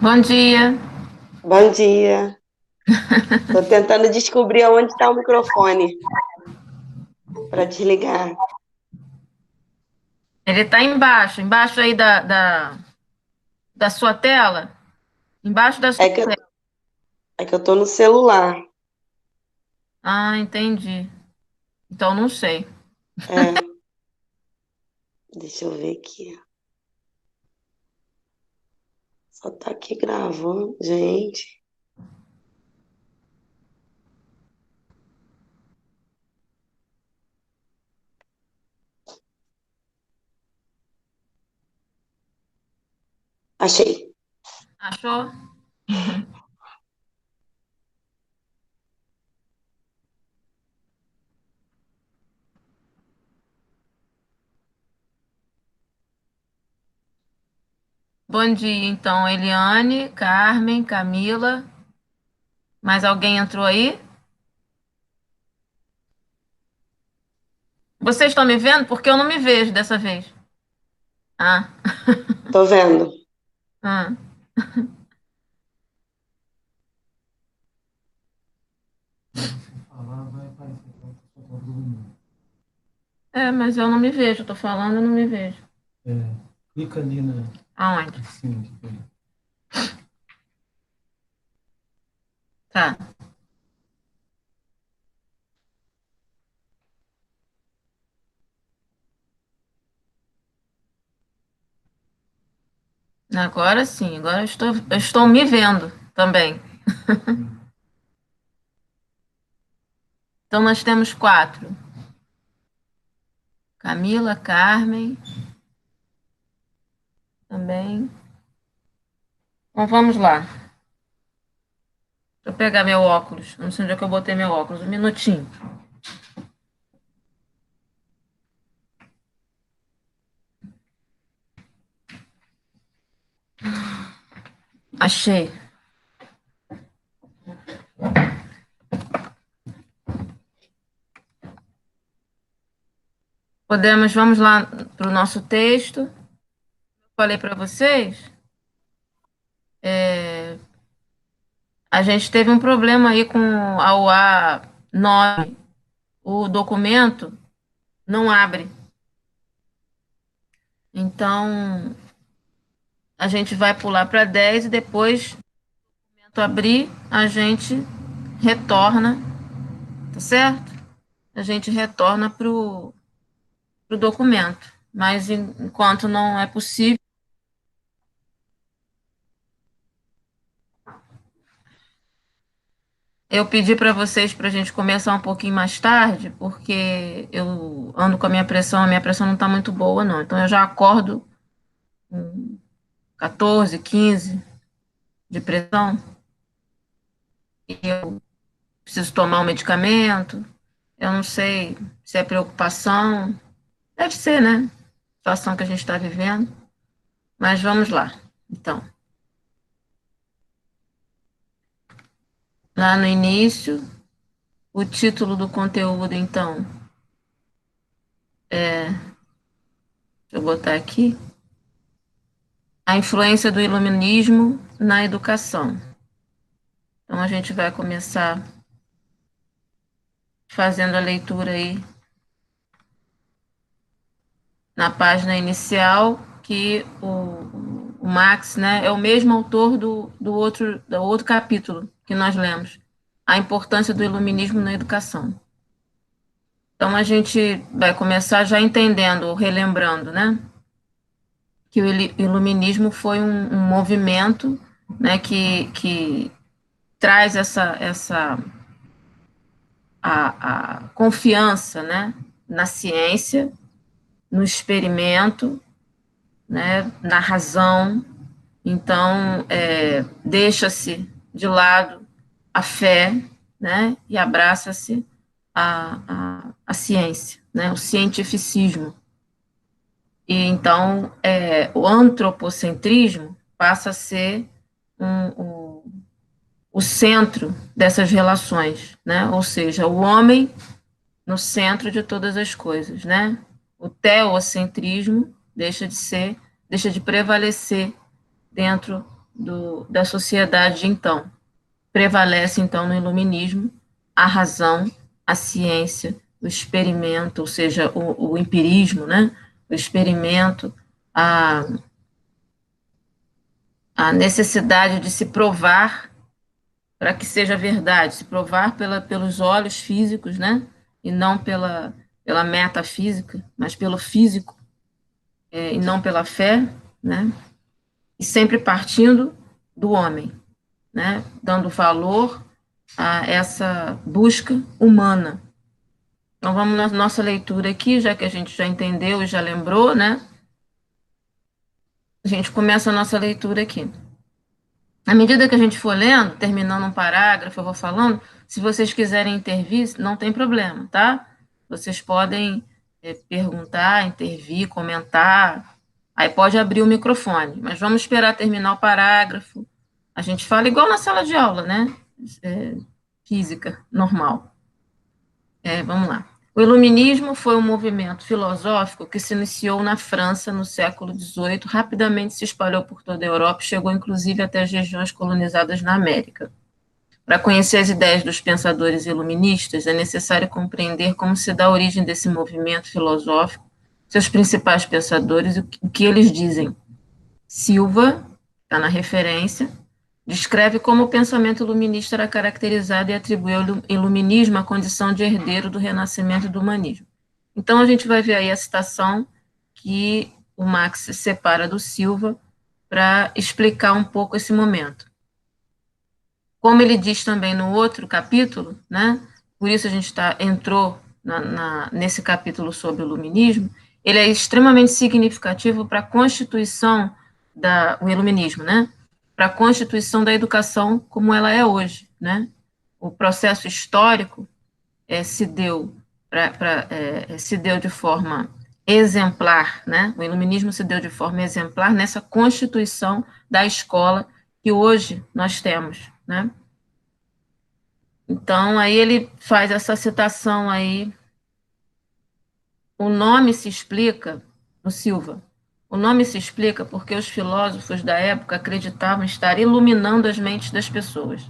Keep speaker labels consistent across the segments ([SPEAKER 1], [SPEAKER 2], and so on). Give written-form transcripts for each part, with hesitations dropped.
[SPEAKER 1] Bom dia.
[SPEAKER 2] Bom dia. Tô tentando descobrir aonde está o microfone para desligar.
[SPEAKER 1] Ele está embaixo, embaixo aí da sua tela. Embaixo da sua
[SPEAKER 2] É que eu,
[SPEAKER 1] tela.
[SPEAKER 2] é que eu tô no celular.
[SPEAKER 1] Ah, entendi. Então não sei.
[SPEAKER 2] É, deixa eu ver aqui. Só tá aqui gravando, gente. Achei.
[SPEAKER 1] Achou? Bom dia, então, Eliane, Carmen, Camila. Mais alguém entrou aí? Vocês estão me vendo? Porque eu não me vejo dessa vez. Ah,
[SPEAKER 2] Tô vendo.
[SPEAKER 1] ah. É, mas eu não me vejo. Tô falando, eu não me vejo.
[SPEAKER 3] Clica ali na
[SPEAKER 1] Aonde?
[SPEAKER 3] cima.
[SPEAKER 1] Tá. Agora sim, agora eu estou me vendo também. Então nós temos quatro. Camila, Carmen, também. Então vamos lá. Deixa eu pegar meu óculos. Não sei onde é que eu botei meu óculos. Um minutinho. Achei. Vamos lá para o nosso texto. Falei para vocês, a gente teve um problema aí com a UA9. O documento não abre. Então, a gente vai pular para 10 e depois, quando abrir, a gente retorna, tá certo? A gente retorna para o documento. Mas enquanto não é possível, eu pedi para vocês para a gente começar um pouquinho mais tarde, porque eu ando com a minha pressão não está muito boa, não. Então eu já acordo com 14, 15 de pressão, e eu preciso tomar um medicamento. Eu não sei se é preocupação, deve ser, né? A situação que a gente está vivendo. Mas vamos lá. Então, lá no início, o título do conteúdo, então, deixa eu botar aqui. A influência do iluminismo na educação. Então, a gente vai começar fazendo a leitura aí na página inicial, que o Marx, né, é o mesmo autor do outro capítulo que nós lemos, a importância do iluminismo na educação. Então, a gente vai começar já entendendo, relembrando, né, que o iluminismo foi um movimento, né, que traz a confiança, né, na ciência, no experimento, né, na razão. Então, deixa-se de lado a fé, né, e abraça-se a ciência, né, o cientificismo. E então, o antropocentrismo passa a ser o centro dessas relações, né, ou seja, o homem no centro de todas as coisas, né? O teocentrismo deixa de prevalecer dentro da sociedade de então. Prevalece, então, no iluminismo a razão, a ciência, o experimento, ou seja, o empirismo, né? O experimento, a, a necessidade de se provar para que seja verdade, se provar pelos olhos físicos, né? E não pela metafísica, mas pelo físico, e não pela fé, né? E sempre partindo do homem, né? Dando valor a essa busca humana. Então vamos na nossa leitura aqui, já que a gente já entendeu e já lembrou, né? A gente começa a nossa leitura aqui. À medida que a gente for lendo, terminando um parágrafo, eu vou falando, se vocês quiserem intervir, não tem problema, tá? Vocês podem perguntar, intervir, comentar, aí pode abrir o microfone, mas vamos esperar terminar o parágrafo. A gente fala igual na sala de aula, né? Física, normal. Vamos lá. O Iluminismo foi um movimento filosófico que se iniciou na França no século XVIII, rapidamente se espalhou por toda a Europa e chegou inclusive até as regiões colonizadas na América. Para conhecer as ideias dos pensadores iluministas, é necessário compreender como se dá a origem desse movimento filosófico, seus principais pensadores e o que eles dizem. Silva, está na referência, descreve como o pensamento iluminista era caracterizado e atribuiu ao iluminismo a condição de herdeiro do renascimento e do humanismo. Então, a gente vai ver aí a citação que o Marx separa do Silva para explicar um pouco esse momento. Como ele diz também no outro capítulo, né? Por isso a gente entrou nesse capítulo sobre o iluminismo, ele é extremamente significativo para a constituição o iluminismo, né? Para a constituição da educação como ela é hoje, né? O processo histórico se deu de forma exemplar, né? O iluminismo se deu de forma exemplar nessa constituição da escola que hoje nós temos, né? Então, aí ele faz essa citação aí. O nome se explica, o Silva, o nome se explica porque os filósofos da época acreditavam estar iluminando as mentes das pessoas.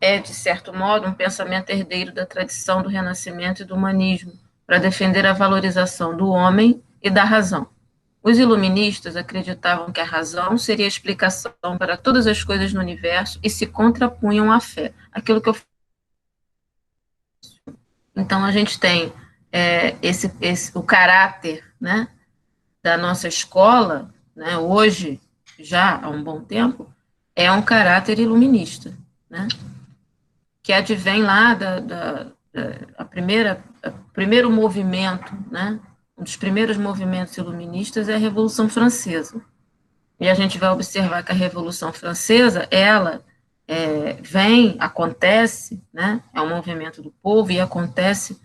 [SPEAKER 1] É, de certo modo, um pensamento herdeiro da tradição do Renascimento e do humanismo, para defender a valorização do homem e da razão. Os iluministas acreditavam que a razão seria a explicação para todas as coisas no universo e se contrapunham à fé. Aquilo que eu Então, a gente tem o caráter, né, da nossa escola, né, hoje, já há um bom tempo, é um caráter iluminista, né, que advém lá o primeiro movimento, né, um dos primeiros movimentos iluministas é a Revolução Francesa. E a gente vai observar que a Revolução Francesa, ela acontece, né, é um movimento do povo e acontece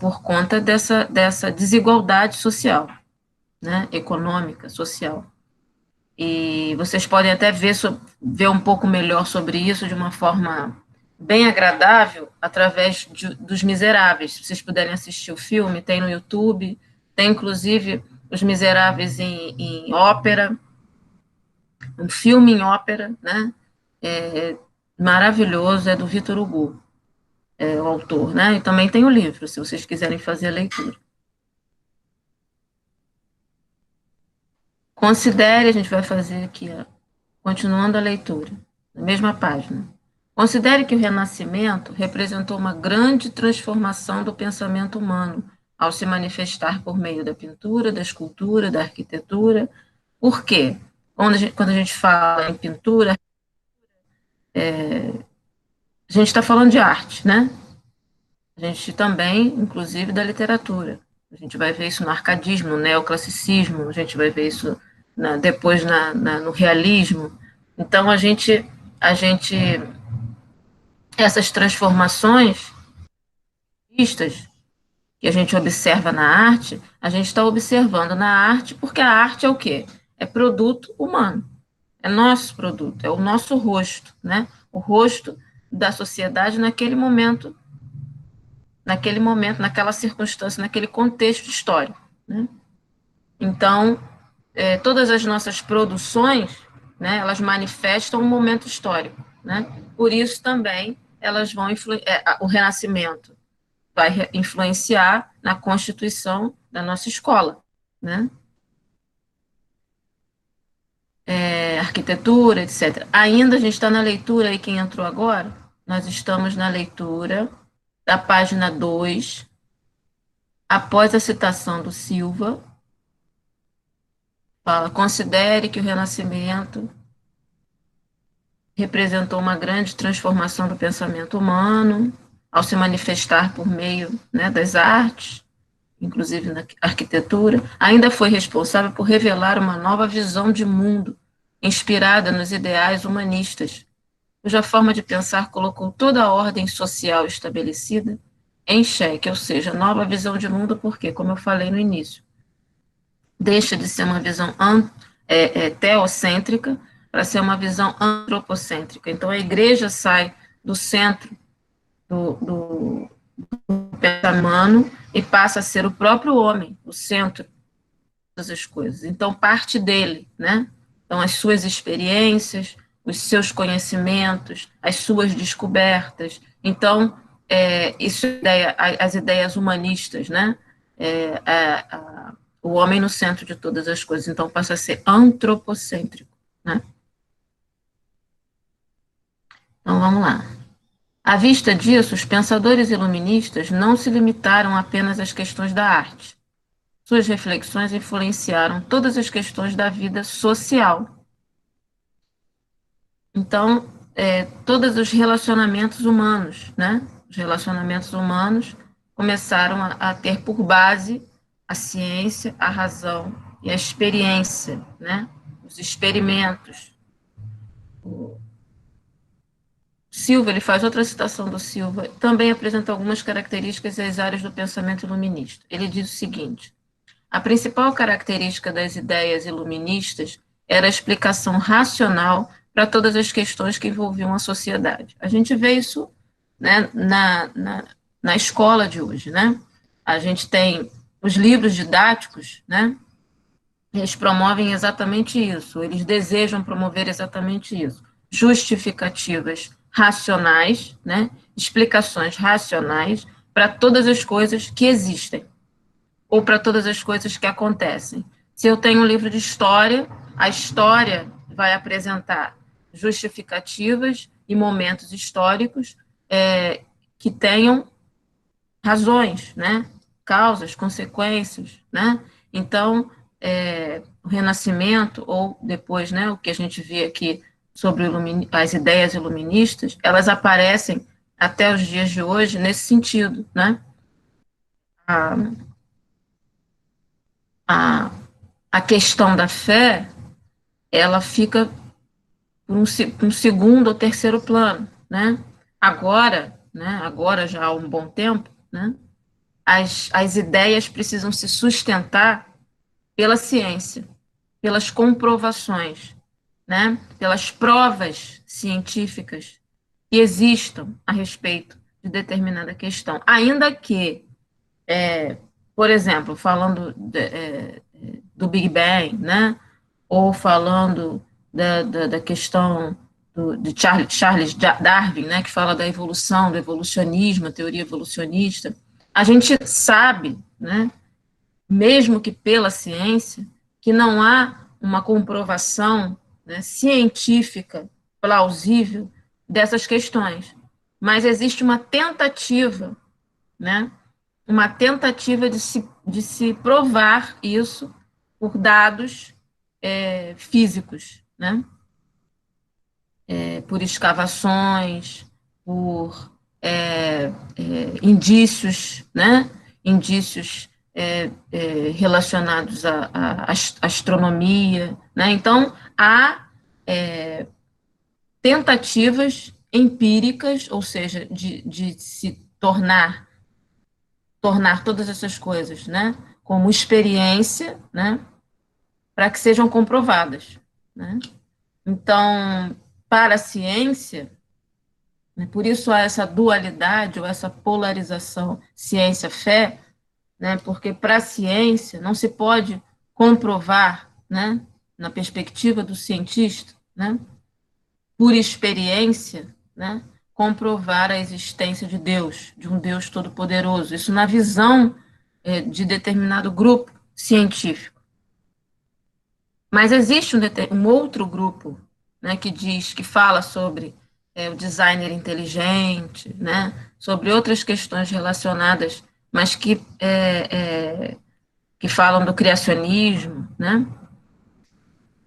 [SPEAKER 1] por conta dessa desigualdade social, né, econômica, social. E vocês podem até ver um pouco melhor sobre isso de uma forma bem agradável através dos Miseráveis. Se vocês puderem assistir o filme, tem no YouTube, tem inclusive Os Miseráveis em ópera, um filme em ópera, né? Maravilhoso, é do Victor Hugo, o autor, né? E também tem o livro, se vocês quiserem fazer a leitura. Considere, a gente vai fazer aqui, continuando a leitura, na mesma página. Considere que o Renascimento representou uma grande transformação do pensamento humano, ao se manifestar por meio da pintura, da escultura, da arquitetura. Por quê? Quando a gente fala em pintura, a gente está falando de arte, né? A gente também, inclusive, da literatura. A gente vai ver isso no arcadismo, no neoclassicismo, a gente vai ver isso depois no realismo. Então, essas transformações vistas que a gente observa na arte, a gente está observando na arte, porque a arte é o quê? É produto humano. É nosso produto, é o nosso rosto, né? O rosto da sociedade naquele momento, naquela circunstância, naquele contexto histórico, né? Então, todas as nossas produções, né, elas manifestam um momento histórico, né? Por isso também elas vão o Renascimento vai influenciar na constituição da nossa escola, né? Arquitetura, etc. Ainda a gente está na leitura, aí quem entrou agora, nós estamos na leitura da página 2, após a citação do Silva, fala, considere que o Renascimento representou uma grande transformação do pensamento humano, ao se manifestar por meio, né, das artes, inclusive na arquitetura, ainda foi responsável por revelar uma nova visão de mundo, inspirada nos ideais humanistas, cuja forma de pensar colocou toda a ordem social estabelecida em xeque, ou seja, nova visão de mundo, porque, como eu falei no início, deixa de ser uma visão teocêntrica para ser uma visão antropocêntrica. Então, a igreja sai do centro do pensamento humano e passa a ser o próprio homem, o centro de todas as coisas. Então, parte dele, né? Então, as suas experiências, os seus conhecimentos, as suas descobertas. Então, isso as ideias humanistas, né? O homem no centro de todas as coisas. Então, passa a ser antropocêntrico, né? Então, vamos lá. À vista disso, os pensadores iluministas não se limitaram apenas às questões da arte. Suas reflexões influenciaram todas as questões da vida social. Então, todos os relacionamentos humanos, né? Os relacionamentos humanos começaram a ter por base a ciência, a razão e a experiência, né? Os experimentos. O Silva, ele faz outra citação do Silva, também apresenta algumas características das áreas do pensamento iluminista. Ele diz o seguinte: a principal característica das ideias iluministas era a explicação racional para todas as questões que envolviam a sociedade. A gente vê isso, né, na escola de hoje, né? A gente tem os livros didáticos, né? Eles promovem exatamente isso, eles desejam promover exatamente isso. Justificativas racionais, né? Explicações racionais para todas as coisas que existem ou para todas as coisas que acontecem. Se eu tenho um livro de história, a história vai apresentar justificativas e momentos históricos que tenham razões, né? Causas, consequências, né? Então, o Renascimento, ou depois, né, o que a gente vê aqui sobre as ideias iluministas, elas aparecem até os dias de hoje nesse sentido, né? A questão da fé, ela fica um segundo ou terceiro plano, né? Agora já há um bom tempo, né? As ideias precisam se sustentar pela ciência, pelas comprovações, né? Pelas provas científicas que existam a respeito de determinada questão. Ainda que, por exemplo, falando do Big Bang, né? Ou falando da questão de Charles Darwin, né? Que fala da evolução, do evolucionismo, a teoria evolucionista, a gente sabe, né? Mesmo que pela ciência, que não há uma comprovação, né, científica plausível dessas questões, mas existe uma tentativa, né, uma tentativa de se provar isso por dados físicos, né, por escavações, por indícios, né, indícios relacionados à astronomia, né? Então, há tentativas empíricas, ou seja, de se tornar todas essas coisas, né, como experiência, né, para que sejam comprovadas, né? Então, para a ciência, né, por isso há essa dualidade ou essa polarização ciência-fé, né, porque para a ciência não se pode comprovar, né, na perspectiva do cientista, né, por experiência, né, comprovar a existência de Deus, de um Deus todo-poderoso. Isso na visão de determinado grupo científico. Mas existe um outro grupo, né, que fala sobre o designer inteligente, né, sobre outras questões relacionadas, mas que falam do criacionismo, né?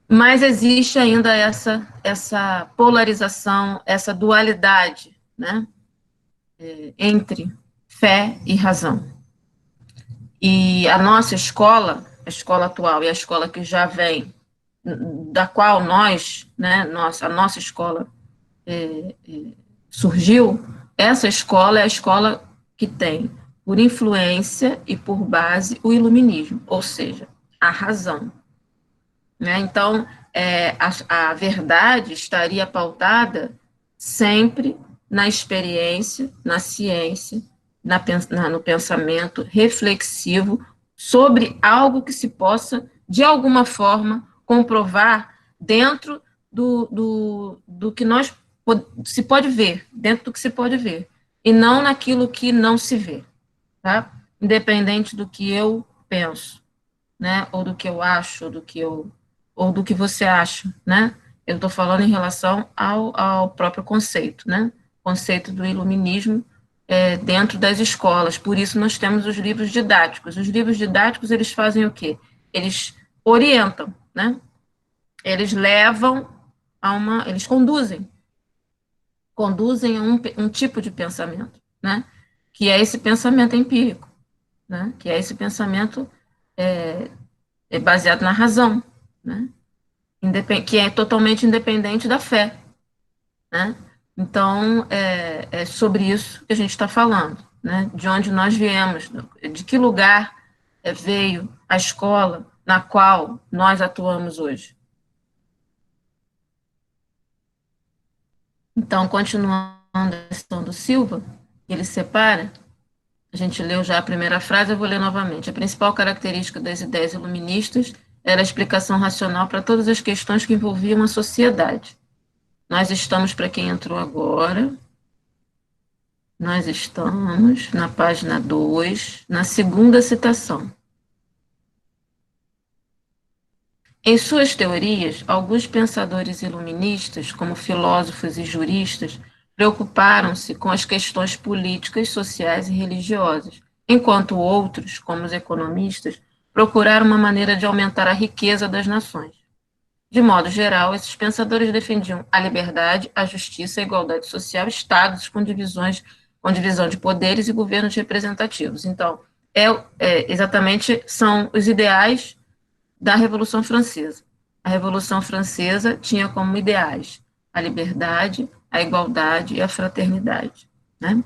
[SPEAKER 1] Mas existe ainda essa polarização, essa dualidade, né, entre fé e razão. E a nossa escola, a escola atual e a escola que já vem, da qual nós, né, a nossa escola surgiu, essa escola é a escola que tem por influência e por base o iluminismo, ou seja, a razão. Né? Então, a verdade estaria pautada sempre na experiência, na ciência, no pensamento reflexivo sobre algo que se possa, de alguma forma, comprovar dentro do que se pode ver, dentro do que se pode ver, e não naquilo que não se vê, tá? Independente do que eu penso, né, ou do que eu acho, ou do que você acha, né? Eu estou falando em relação ao próprio conceito, né? Conceito do iluminismo dentro das escolas. Por isso nós temos os livros didáticos. Os livros didáticos, eles fazem o quê? Eles orientam, né? Eles levam eles conduzem a um tipo de pensamento, né? Que é esse pensamento empírico, né? Que é esse pensamento baseado na razão, né? Que é totalmente independente da fé, né? Então, é sobre isso que a gente está falando, né? De onde nós viemos, de que lugar veio a escola na qual nós atuamos hoje. Então, continuando a questão do Silva, ele separa, a gente leu já a primeira frase, eu vou ler novamente. A principal característica das ideias iluministas era a explicação racional para todas as questões que envolviam a sociedade. Nós estamos, para quem entrou agora, nós estamos na página 2, na segunda citação. Em suas teorias, alguns pensadores iluministas, como filósofos e juristas, preocuparam-se com as questões políticas, sociais e religiosas, enquanto outros, como os economistas, procuraram uma maneira de aumentar a riqueza das nações. De modo geral, esses pensadores defendiam a liberdade, a justiça, a igualdade social, estados com divisão de poderes e governos representativos. Então, exatamente são os ideais da Revolução Francesa. A Revolução Francesa tinha como ideais a liberdade, a igualdade e a fraternidade, né?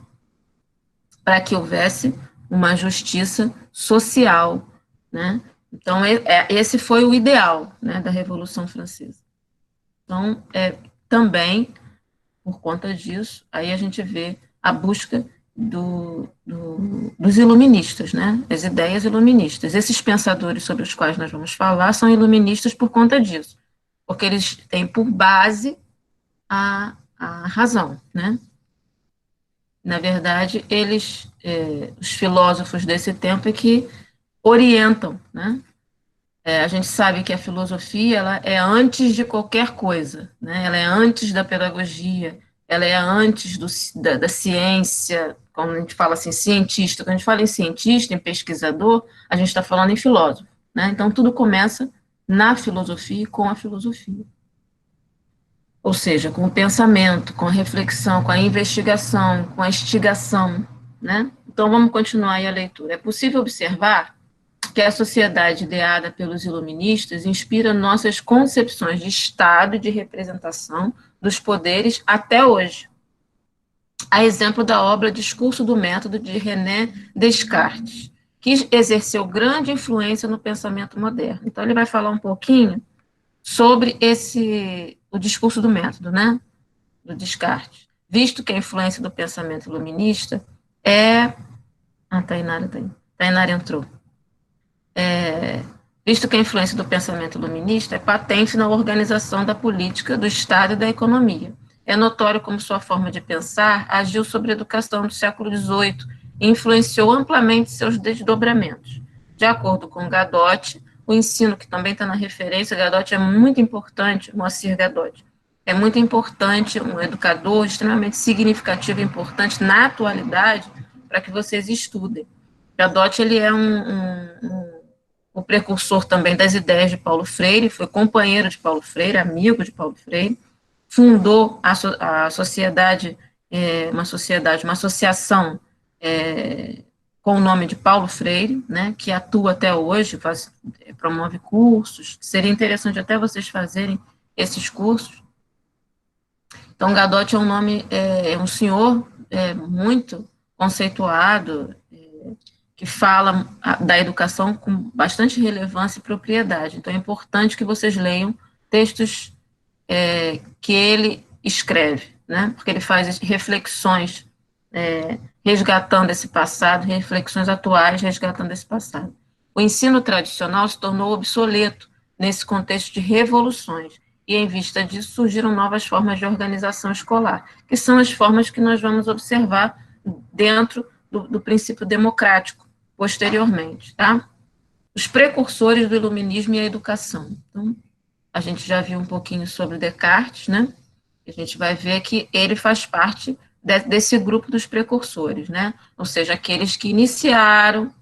[SPEAKER 1] Para que houvesse uma justiça social, né? Então, esse foi o ideal, né, da Revolução Francesa. Então, também, por conta disso, aí a gente vê a busca dos iluministas, né, as ideias iluministas. Esses pensadores sobre os quais nós vamos falar são iluministas por conta disso, porque eles têm por base a razão, né? Na verdade, os filósofos desse tempo é que orientam, né? A gente sabe que a filosofia ela é antes de qualquer coisa, né? Ela é antes da pedagogia, ela é antes da ciência, quando a gente fala assim, cientista, quando a gente fala em cientista, em pesquisador, a gente está falando em filósofo, né? Então, tudo começa na filosofia e com a filosofia. Ou seja, com o pensamento, com a reflexão, com a investigação, com a instigação, né? Então, vamos continuar aí a leitura. É possível observar que a sociedade ideada pelos iluministas inspira nossas concepções de Estado e de representação dos poderes até hoje. A exemplo da obra Discurso do Método, de René Descartes, que exerceu grande influência no pensamento moderno. Então, ele vai falar um pouquinho sobre o discurso do método, né, do Descartes, visto que a influência do pensamento iluminista Tainara entrou. visto que a influência do pensamento iluminista é patente na organização da política, do Estado e da economia. É notório como sua forma de pensar agiu sobre a educação do século XVIII e influenciou amplamente seus desdobramentos. De acordo com Gadotti, o ensino, que também está na referência, Gadotti é muito importante, Moacir Gadotti, é muito importante, um educador extremamente significativo e importante na atualidade para que vocês estudem. Gadotti, ele é o precursor também das ideias de Paulo Freire, foi companheiro de Paulo Freire, amigo de Paulo Freire, fundou a sociedade, uma associação com o nome de Paulo Freire, né, que atua até hoje, promove cursos, seria interessante até vocês fazerem esses cursos. Então, Gadotti é um nome, é um senhor muito conceituado, que fala da educação com bastante relevância e propriedade. Então, é importante que vocês leiam textos que ele escreve, né? Porque ele faz reflexões resgatando esse passado, reflexões atuais resgatando esse passado. O ensino tradicional se tornou obsoleto nesse contexto de revoluções, e em vista disso surgiram novas formas de organização escolar, que são as formas que nós vamos observar dentro do princípio democrático, posteriormente, tá? Os precursores do iluminismo e a educação. Então, a gente já viu um pouquinho sobre Descartes, né? A gente vai ver que ele faz parte desse grupo dos precursores, né? Ou seja, aqueles que iniciaram,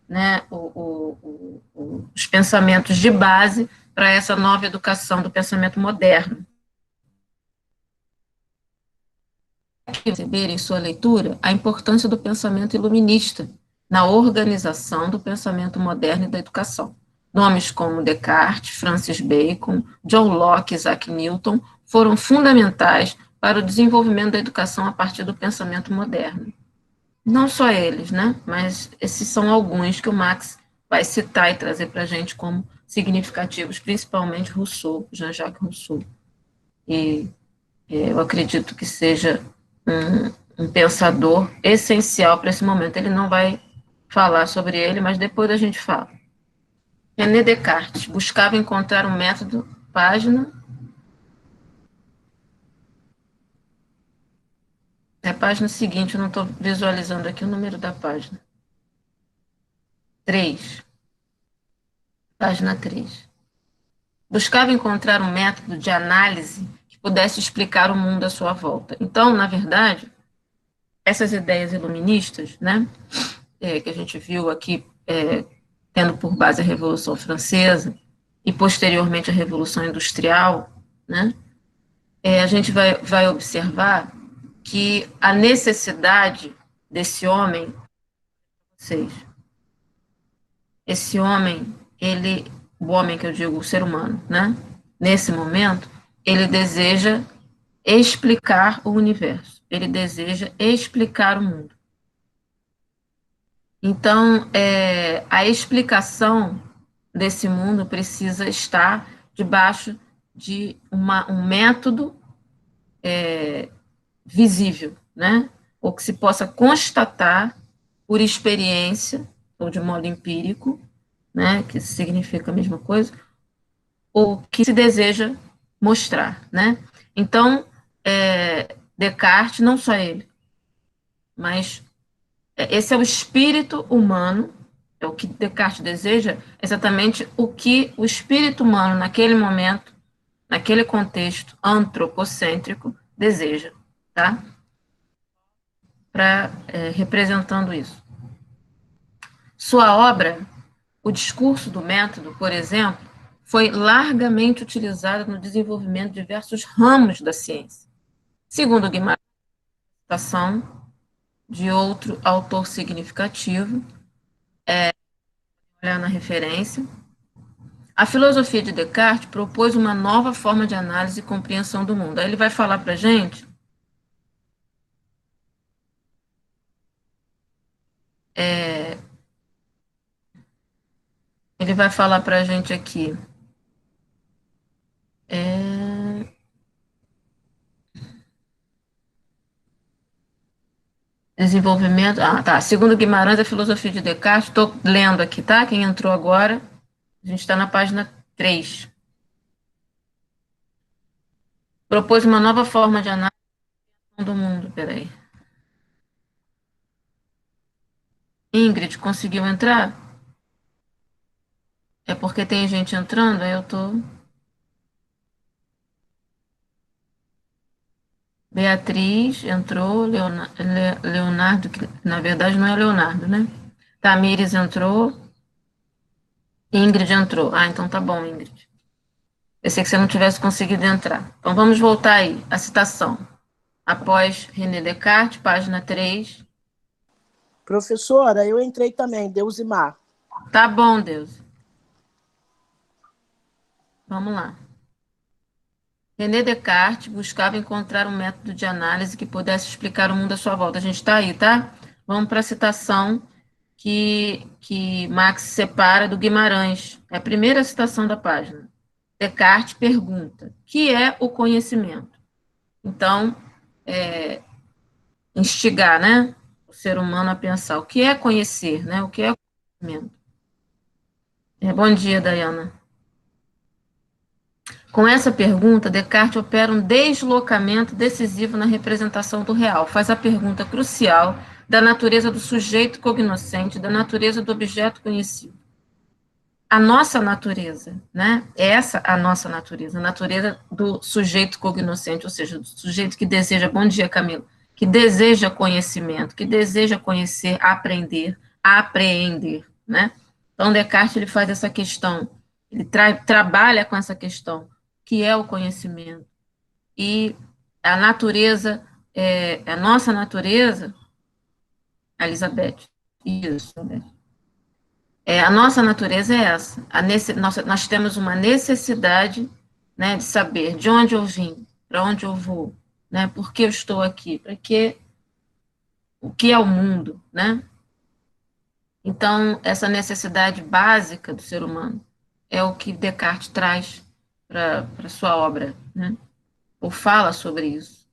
[SPEAKER 1] né, os pensamentos de base para essa nova educação do pensamento moderno. Perceber em sua leitura a importância do pensamento iluminista na organização do pensamento moderno e da educação. Nomes como Descartes, Francis Bacon, John Locke e Isaac Newton foram fundamentais para o desenvolvimento da educação a partir do pensamento moderno. Não só eles, né? Mas esses são alguns que o Marx vai citar e trazer para a gente como significativos, principalmente Rousseau, Jean-Jacques Rousseau. E eu acredito que seja um pensador essencial para esse momento. Ele não vai falar sobre ele, mas depois a gente fala. René Descartes buscava encontrar um método, página. É a página seguinte, eu não estou visualizando aqui o número da página. 3. Página 3. Buscava encontrar um método de análise que pudesse explicar o mundo à sua volta. Então, na verdade, essas ideias iluministas, né, que a gente viu aqui, tendo por base a Revolução Francesa e posteriormente a Revolução Industrial, né, a gente vai observar que a necessidade desse homem, esse homem, o homem que eu digo, o ser humano, né, nesse momento, ele deseja explicar o universo, ele deseja explicar o mundo. Então, a explicação desse mundo precisa estar debaixo de um método visível, né? Ou que se possa constatar por experiência, ou de modo empírico, né? Que significa a mesma coisa, ou que se deseja mostrar, né? Então, Descartes, não só ele, mas esse é o espírito humano, é o que Descartes deseja, exatamente o que o espírito humano, naquele momento, naquele contexto antropocêntrico, deseja, tá? Representando isso. Sua obra, O Discurso do Método, por exemplo, foi largamente utilizada no desenvolvimento de diversos ramos da ciência. Segundo Guimarães, citação de outro autor significativo, olhar na referência, a filosofia de Descartes propôs uma nova forma de análise e compreensão do mundo. Aí ele vai falar para a gente aqui desenvolvimento. Segundo Guimarães, a filosofia de Descartes, estou lendo aqui, tá? Quem entrou agora, A gente está na página 3. Propôs uma nova forma de análise do mundo. Peraí. Ingrid, conseguiu entrar? É porque tem gente entrando, aí eu tô. Beatriz entrou, Leonardo, que na verdade não é Leonardo, né? Tamires entrou, Ingrid entrou. Ah, então tá bom, Ingrid. Pensei que você não tivesse conseguido entrar. Então vamos voltar aí, a citação. Após René Descartes, página 3.
[SPEAKER 4] Professora, eu entrei também, Deus e Mar.
[SPEAKER 1] Tá bom, Deus. Vamos lá. René Descartes buscava encontrar um método de análise que pudesse explicar o mundo à sua volta. A gente está aí, tá? Vamos para a citação que Marx separa do Guimarães. É a primeira citação da página. Descartes pergunta: que é o conhecimento? Então, instigar, né, o ser humano a pensar o que é conhecer, né? O que é conhecimento? Bom dia, Dayana. Com essa pergunta, Descartes opera um deslocamento decisivo na representação do real. Faz a pergunta crucial da natureza do sujeito cognoscente, da natureza do objeto conhecido. A nossa natureza, né? Essa a nossa natureza, a natureza do sujeito cognoscente, ou seja, do sujeito que deseja, bom dia, Camilo, que deseja conhecimento, que deseja conhecer, aprender, apreender, né? Então, Descartes, ele faz essa questão, ele trabalha com essa questão, que é o conhecimento. E a natureza, a nossa natureza, a Elizabeth, isso, Elizabeth. A nossa natureza é essa. Nós temos uma necessidade, né, de saber de onde eu vim, para onde eu vou, né, por que eu estou aqui, o que é o mundo, né? Então, essa necessidade básica do ser humano é o que Descartes traz para a sua obra, né? Ou fala sobre isso,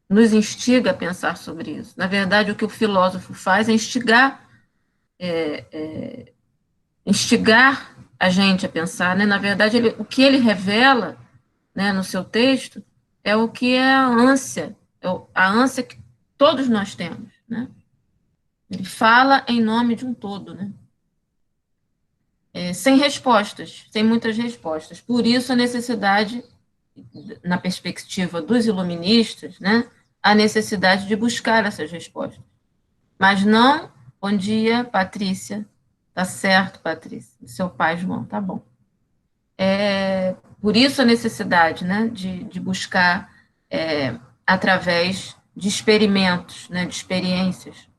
[SPEAKER 1] nos instiga a pensar sobre isso. Na verdade, o que o filósofo faz é instigar a gente a pensar, né? Na verdade, o que ele revela, né, no seu texto é o que é a ânsia que todos nós temos, né? Ele fala em nome de um todo, né? Sem respostas, sem muitas respostas. Por isso a necessidade, na perspectiva dos iluministas, né, a necessidade de buscar essas respostas. Mas não, bom dia, Patrícia. Tá certo, Patrícia. Seu pai, João, tá bom. Por isso a necessidade, né, de buscar através de experimentos, né, de experiências.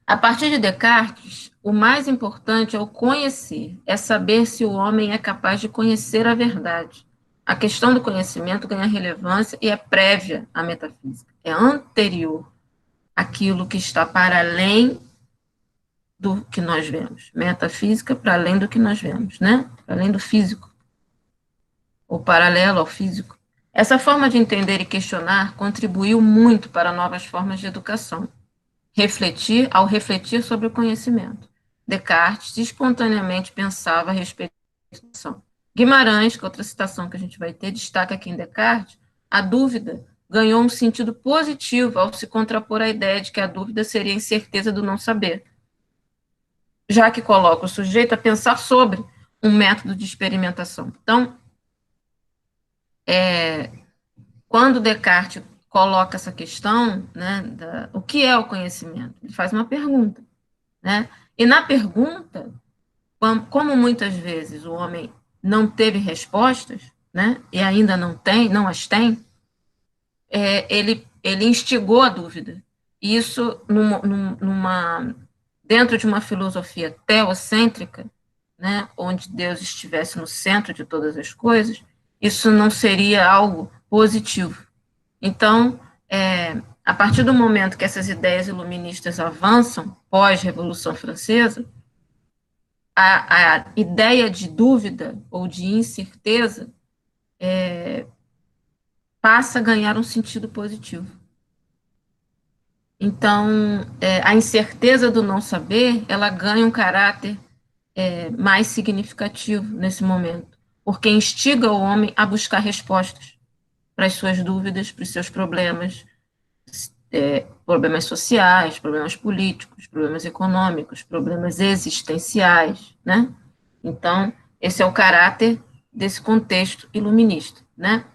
[SPEAKER 1] A partir de Descartes, o mais importante é o conhecer, é saber se o homem é capaz de conhecer a verdade. A questão do conhecimento ganha relevância e é prévia à metafísica, é anterior àquilo que está para além do que nós vemos. Metafísica para além do que nós vemos, né? Para além do físico, ou paralelo ao físico. Essa forma de entender e questionar contribuiu muito para novas formas de educação. Ao refletir sobre o conhecimento. Descartes espontaneamente pensava a respeito da educação. Guimarães, que é outra citação que a gente vai ter, destaca aqui em Descartes, a dúvida ganhou um sentido positivo ao se contrapor à ideia de que a dúvida seria a incerteza do não saber, já que coloca o sujeito a pensar sobre um método de experimentação. Então, quando Descartes coloca essa questão, né, o que é o conhecimento, ele faz uma pergunta, né? E na pergunta, como muitas vezes o homem não teve respostas, né, e ainda não as tem, ele instigou a dúvida. Isso dentro de uma filosofia teocêntrica, né, onde Deus estivesse no centro de todas as coisas, isso não seria algo positivo. Então, a partir do momento que essas ideias iluministas avançam, pós-Revolução Francesa, a ideia de dúvida ou de incerteza passa a ganhar um sentido positivo. Então, a incerteza do não saber, ela ganha um caráter mais significativo nesse momento, porque instiga o homem a buscar respostas para as suas dúvidas, para os seus problemas, problemas sociais, problemas políticos, problemas econômicos, problemas existenciais, né? Então, esse é o caráter desse contexto iluminista, né?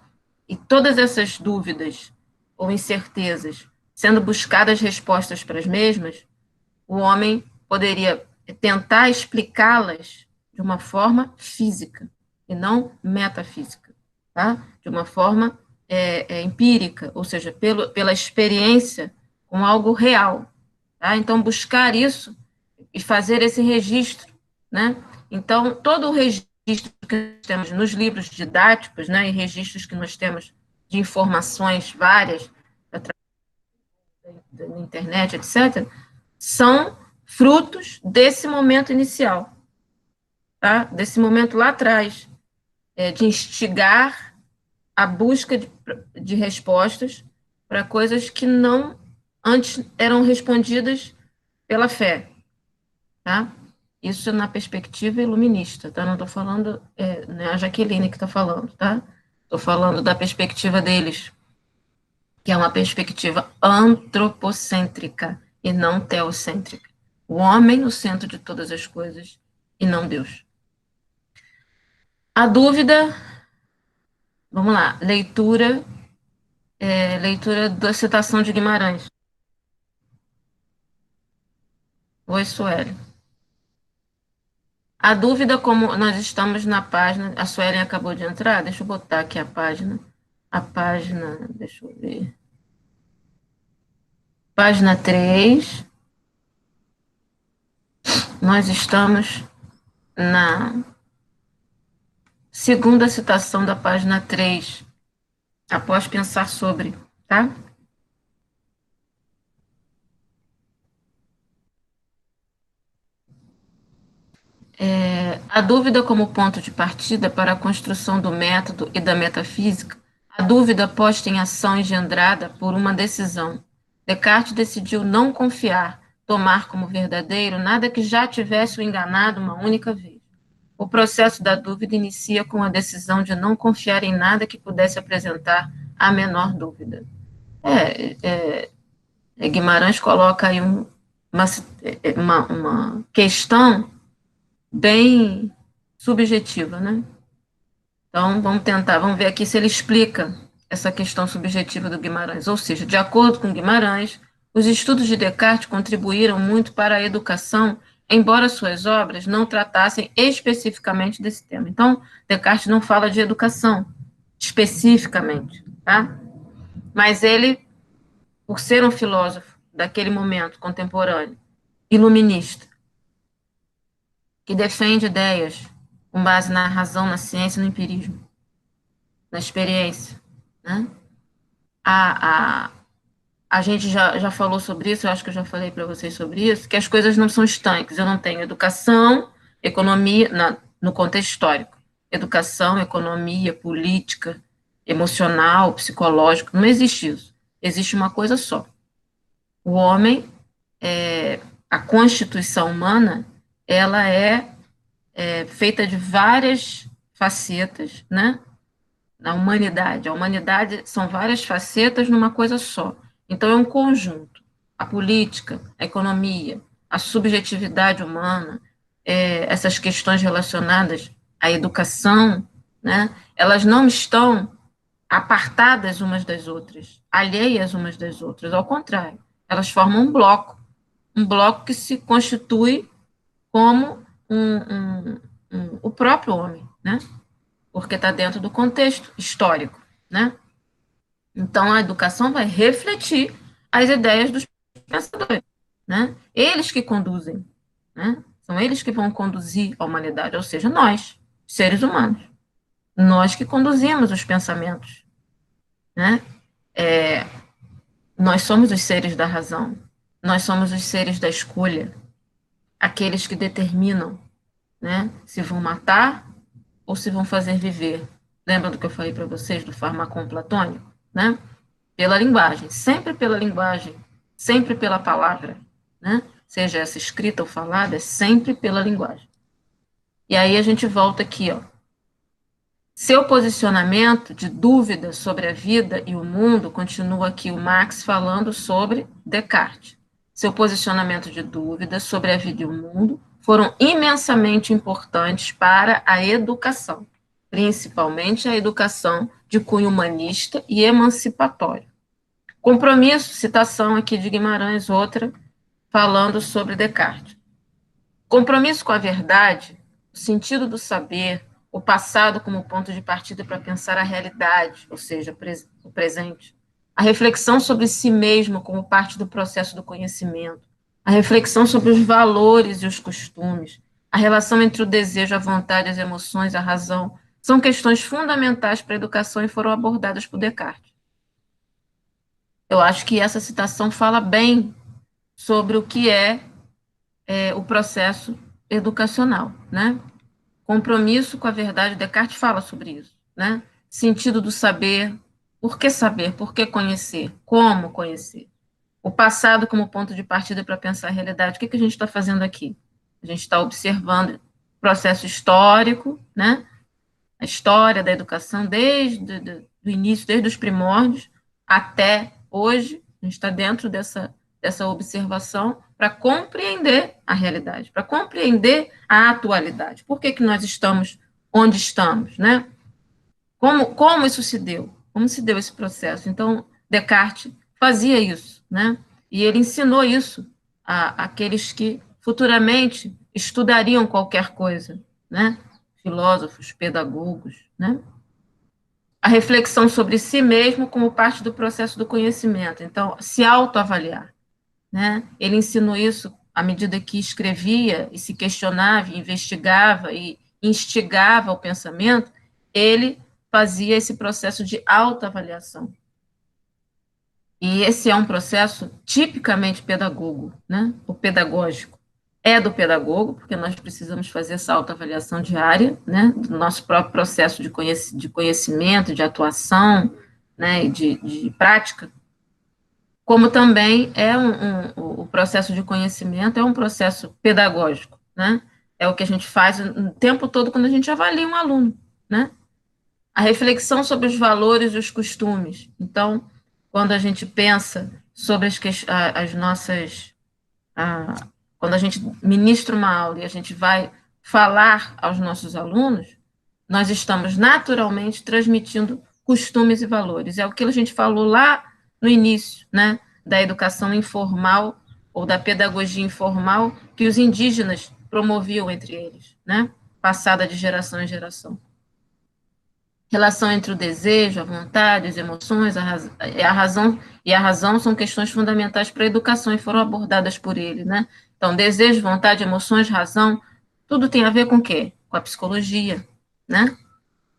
[SPEAKER 1] E todas essas dúvidas ou incertezas, sendo buscadas respostas para as mesmas, o homem poderia tentar explicá-las de uma forma física e não metafísica, tá? De uma forma empírica, ou seja, pela experiência com algo real, tá? Então, buscar isso e fazer esse registro, né? Então, todo o registro que temos nos livros didáticos, né, e registros que nós temos de informações várias, da internet, etc., são frutos desse momento inicial, tá? Desse momento lá atrás, de instigar a busca de respostas para coisas que não antes eram respondidas pela fé, tá? Isso na perspectiva iluminista, tá? Não estou falando, não é a Jaqueline que está falando, tá? Estou falando da perspectiva deles, que é uma perspectiva antropocêntrica e não teocêntrica. O homem no centro de todas as coisas e não Deus. A dúvida, vamos lá, leitura da citação de Guimarães. Oi, Sueli. A dúvida, como nós estamos na página, a Sueli acabou de entrar, deixa eu botar aqui a página, deixa eu ver, página 3, nós estamos na segunda citação da página 3, após pensar sobre, tá? A dúvida como ponto de partida para a construção do método e da metafísica, a dúvida posta em ação engendrada por uma decisão. Descartes decidiu não confiar, tomar como verdadeiro nada que já tivesse o enganado uma única vez. O processo da dúvida inicia com a decisão de não confiar em nada que pudesse apresentar a menor dúvida. Guimarães coloca aí uma questão bem subjetiva, né? Então, vamos ver aqui se ele explica essa questão subjetiva do Guimarães. Ou seja, de acordo com Guimarães, os estudos de Descartes contribuíram muito para a educação, embora suas obras não tratassem especificamente desse tema. Então, Descartes não fala de educação especificamente, tá? Mas ele, por ser um filósofo daquele momento contemporâneo, iluminista, que defende ideias com base na razão, na ciência e no empirismo, na experiência, né? A gente já falou sobre isso, eu acho que eu já falei para vocês sobre isso, que as coisas não são estanques. Eu não tenho educação, economia, no contexto histórico. Educação, economia, política, emocional, psicológico, não existe isso. Existe uma coisa só. O homem, a constituição humana, ela é feita de várias facetas, né? Na humanidade. A humanidade são várias facetas numa coisa só. Então, é um conjunto. A política, a economia, a subjetividade humana, essas questões relacionadas à educação, né? Elas não estão apartadas umas das outras, alheias umas das outras. Ao contrário, elas formam um bloco que se constitui como o próprio homem, né? Porque está dentro do contexto histórico, né? Então, a educação vai refletir as ideias dos pensadores, né? Eles que conduzem, né? São eles que vão conduzir a humanidade, ou seja, nós, seres humanos. Nós que conduzimos os pensamentos, né? Nós somos os seres da razão, nós somos os seres da escolha, aqueles que determinam, né? Se vão matar ou se vão fazer viver. Lembra do que eu falei para vocês do farmacon platônico, né? Pela linguagem, sempre pela palavra, né? Seja essa escrita ou falada, é sempre pela linguagem. E aí a gente volta aqui, ó. Seu posicionamento de dúvida sobre a vida e o mundo, continua aqui o Marx falando sobre Descartes. Seu posicionamento de dúvida sobre a vida e o mundo foram imensamente importantes para a educação, principalmente a educação de cunho humanista e emancipatório. Compromisso, citação aqui de Guimarães, outra, falando sobre Descartes. Compromisso com a verdade, o sentido do saber, o passado como ponto de partida para pensar a realidade, ou seja, o presente. A reflexão sobre si mesmo como parte do processo do conhecimento. A reflexão sobre os valores e os costumes. A relação entre o desejo, a vontade, as emoções, a razão. São questões fundamentais para a educação e foram abordadas por Descartes. Eu acho que essa citação fala bem sobre o que é o processo educacional, né? Compromisso com a verdade, Descartes fala sobre isso, né? Sentido do saber, por que conhecer, como conhecer. O passado como ponto de partida para pensar a realidade. O que a gente está fazendo aqui? A gente está observando o processo histórico, né? A história da educação desde o início, desde os primórdios até hoje. A gente está dentro dessa observação para compreender a realidade, para compreender a atualidade. Por que nós estamos onde estamos, né? Como isso se deu? Como se deu esse processo? Então, Descartes fazia isso, né? E ele ensinou isso àqueles que futuramente estudariam qualquer coisa, né? Filósofos, pedagogos, né? A reflexão sobre si mesmo como parte do processo do conhecimento. Então, se autoavaliar, né? Ele ensinou isso à medida que escrevia e se questionava, e investigava e instigava o pensamento, ele fazia esse processo de autoavaliação. E esse é um processo tipicamente pedagogo, né? O pedagógico. É do pedagogo, porque nós precisamos fazer essa autoavaliação diária, né? Do nosso próprio processo de conhecimento, de atuação, né? E de prática. Como também é o processo de conhecimento é um processo pedagógico, né? É o que a gente faz o tempo todo quando a gente avalia um aluno, né? A reflexão sobre os valores e os costumes. Então, quando a gente pensa sobre as nossas... quando a gente ministra uma aula e a gente vai falar aos nossos alunos, nós estamos naturalmente transmitindo costumes e valores. É o que a gente falou lá no início, né, da educação informal ou da pedagogia informal que os indígenas promoviam entre eles, né, passada de geração em geração. Relação entre o desejo, a vontade, as emoções, a razão são questões fundamentais para a educação e foram abordadas por ele, né? Então, desejo, vontade, emoções, razão, tudo tem a ver com o quê? Com a psicologia, né?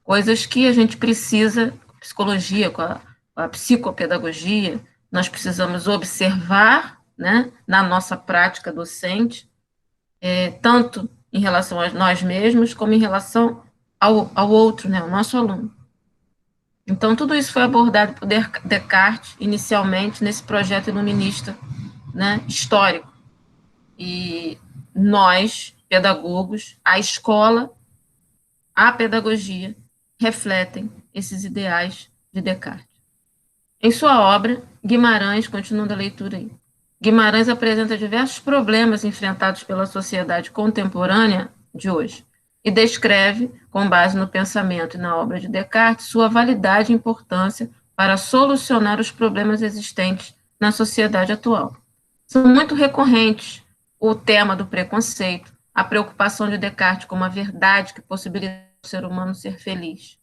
[SPEAKER 1] Coisas que a gente precisa, psicologia, com a psicopedagogia, nós precisamos observar, né, na nossa prática docente, tanto em relação a nós mesmos, como em relação ao outro, né, o nosso aluno. Então, tudo isso foi abordado por Descartes, inicialmente, nesse projeto iluminista, né, histórico. E nós, pedagogos, a escola, a pedagogia, refletem esses ideais de Descartes. Em sua obra, Guimarães, continuando a leitura aí, Guimarães apresenta diversos problemas enfrentados pela sociedade contemporânea de hoje e descreve, com base no pensamento e na obra de Descartes, sua validade e importância para solucionar os problemas existentes na sociedade atual. São muito recorrentes o tema do preconceito, a preocupação de Descartes com uma verdade que possibilita o ser humano ser feliz.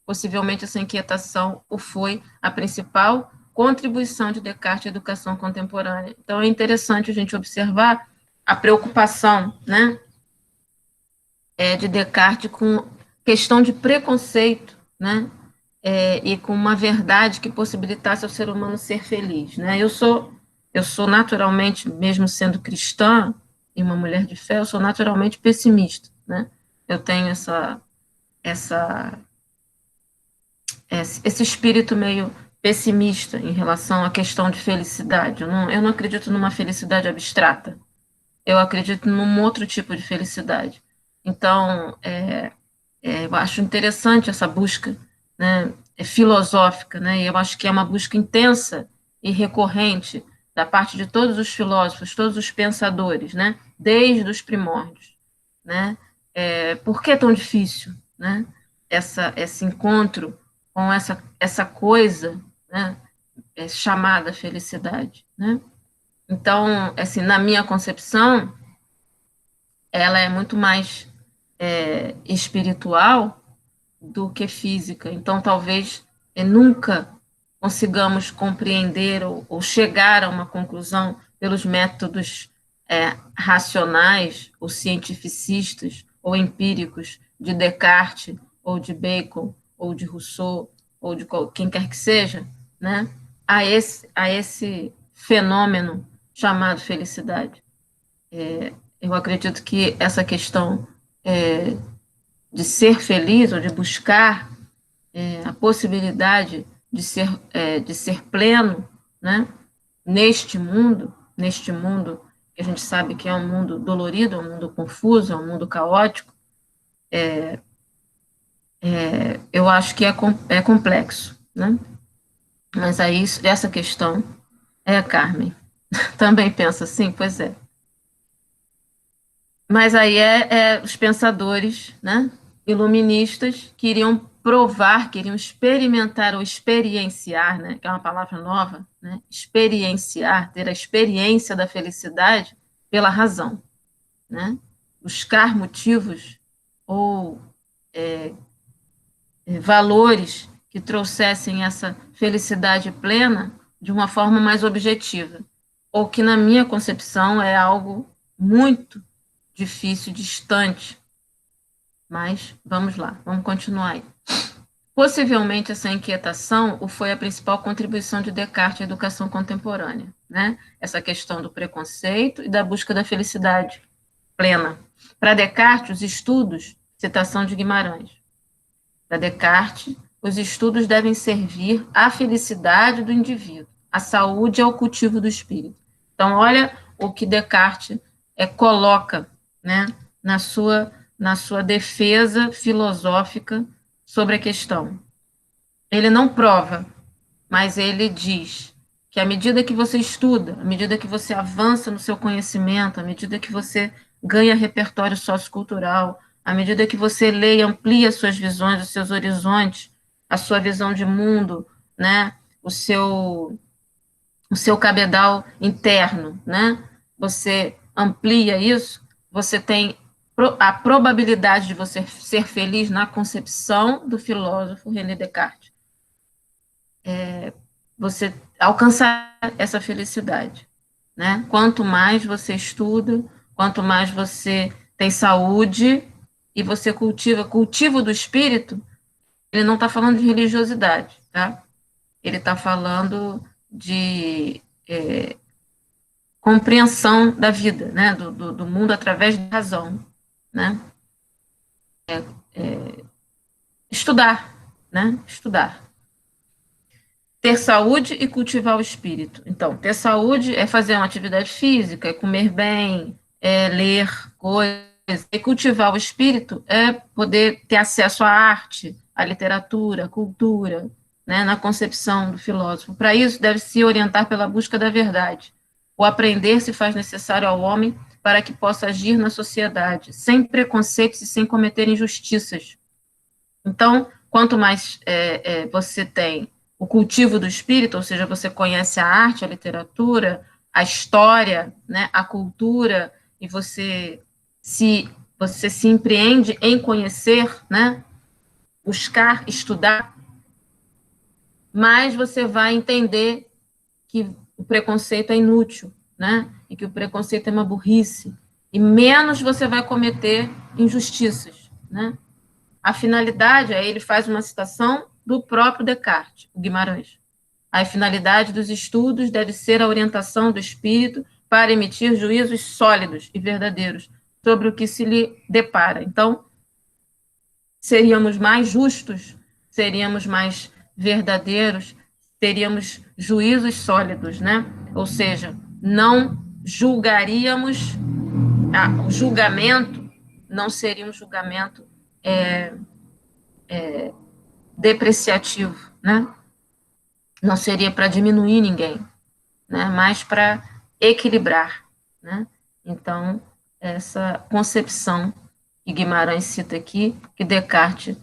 [SPEAKER 1] Possivelmente essa inquietação foi a principal contribuição de Descartes à educação contemporânea. Então é interessante a gente observar a preocupação, né, de Descartes com questão de preconceito, né, e com uma verdade que possibilitasse ao ser humano ser feliz, né? Eu sou naturalmente, mesmo sendo cristã e uma mulher de fé, eu sou naturalmente pessimista, né? Eu tenho esse espírito meio pessimista em relação à questão de felicidade. Eu não acredito numa felicidade abstrata. Eu acredito num outro tipo de felicidade. Então, eu acho interessante essa busca, né, filosófica, né, e eu acho que é uma busca intensa e recorrente da parte de todos os filósofos, todos os pensadores, né, desde os primórdios, né. Por que é tão difícil, né, esse encontro com essa coisa, né, chamada felicidade, né? Então, assim, na minha concepção, ela é muito mais espiritual do que física. Então, talvez nunca consigamos compreender ou chegar a uma conclusão pelos métodos racionais ou cientificistas ou empíricos de Descartes ou de Bacon ou de Rousseau ou de quem quer que seja, né? A esse fenômeno chamado felicidade. Eu acredito que essa questão de ser feliz ou de buscar a possibilidade de ser pleno, né? Neste mundo que a gente sabe que é um mundo dolorido, é um mundo confuso, é um mundo caótico, eu acho que é complexo, né? Mas aí essa questão Carmen, também pensa assim? Pois é. Mas aí os pensadores, né, iluministas queriam provar, queriam experimentar ou experienciar, né, que é uma palavra nova, né, experienciar, ter a experiência da felicidade pela razão, né, buscar motivos ou valores que trouxessem essa felicidade plena de uma forma mais objetiva, ou que na minha concepção é algo muito difícil, distante. Mas vamos lá, vamos continuar aí. Possivelmente essa inquietação foi a principal contribuição de Descartes à educação contemporânea, né? Essa questão do preconceito e da busca da felicidade plena. Para Descartes, os estudos, citação de Guimarães, para Descartes, os estudos devem servir à felicidade do indivíduo, à saúde e ao cultivo do espírito. Então, olha o que Descartes coloca, né, na sua defesa filosófica sobre a questão. Ele não prova, mas ele diz que à medida que você estuda, à medida que você avança no seu conhecimento, à medida que você ganha repertório sociocultural, à medida que você lê e amplia suas visões, os seus horizontes, a sua visão de mundo, né, o seu cabedal interno, né, você amplia isso, você tem a probabilidade de você ser feliz na concepção do filósofo René Descartes. Você alcançar essa felicidade, né? Quanto mais você estuda, quanto mais você tem saúde e você cultivo do espírito, ele não está falando de religiosidade, tá? Ele está falando de compreensão da vida, né? Do mundo através da razão, né? Estudar, né? Estudar. Ter saúde e cultivar o espírito. Então, ter saúde é fazer uma atividade física, é comer bem, é ler coisas. E cultivar o espírito é poder ter acesso à arte, à literatura, à cultura, né, na concepção do filósofo. Para isso, deve se orientar pela busca da verdade. O aprender se faz necessário ao homem para que possa agir na sociedade, sem preconceitos e sem cometer injustiças. Então, quanto mais você tem o cultivo do espírito, ou seja, você conhece a arte, a literatura, a história, né, a cultura, e você se empreende em conhecer, né, buscar, estudar, mais você vai entender que o preconceito é inútil, né, e que o preconceito é uma burrice, e menos você vai cometer injustiças, né. A finalidade, aí ele faz uma citação do próprio Descartes, o Guimarães. A finalidade dos estudos deve ser a orientação do espírito para emitir juízos sólidos e verdadeiros sobre o que se lhe depara. Então, seríamos mais justos, seríamos mais verdadeiros, teríamos juízos sólidos, né? Ou seja, não julgaríamos o julgamento não seria um julgamento depreciativo, né? Não seria para diminuir ninguém, né? Mas para equilibrar, né? Então, essa concepção que Guimarães cita aqui, que Descartes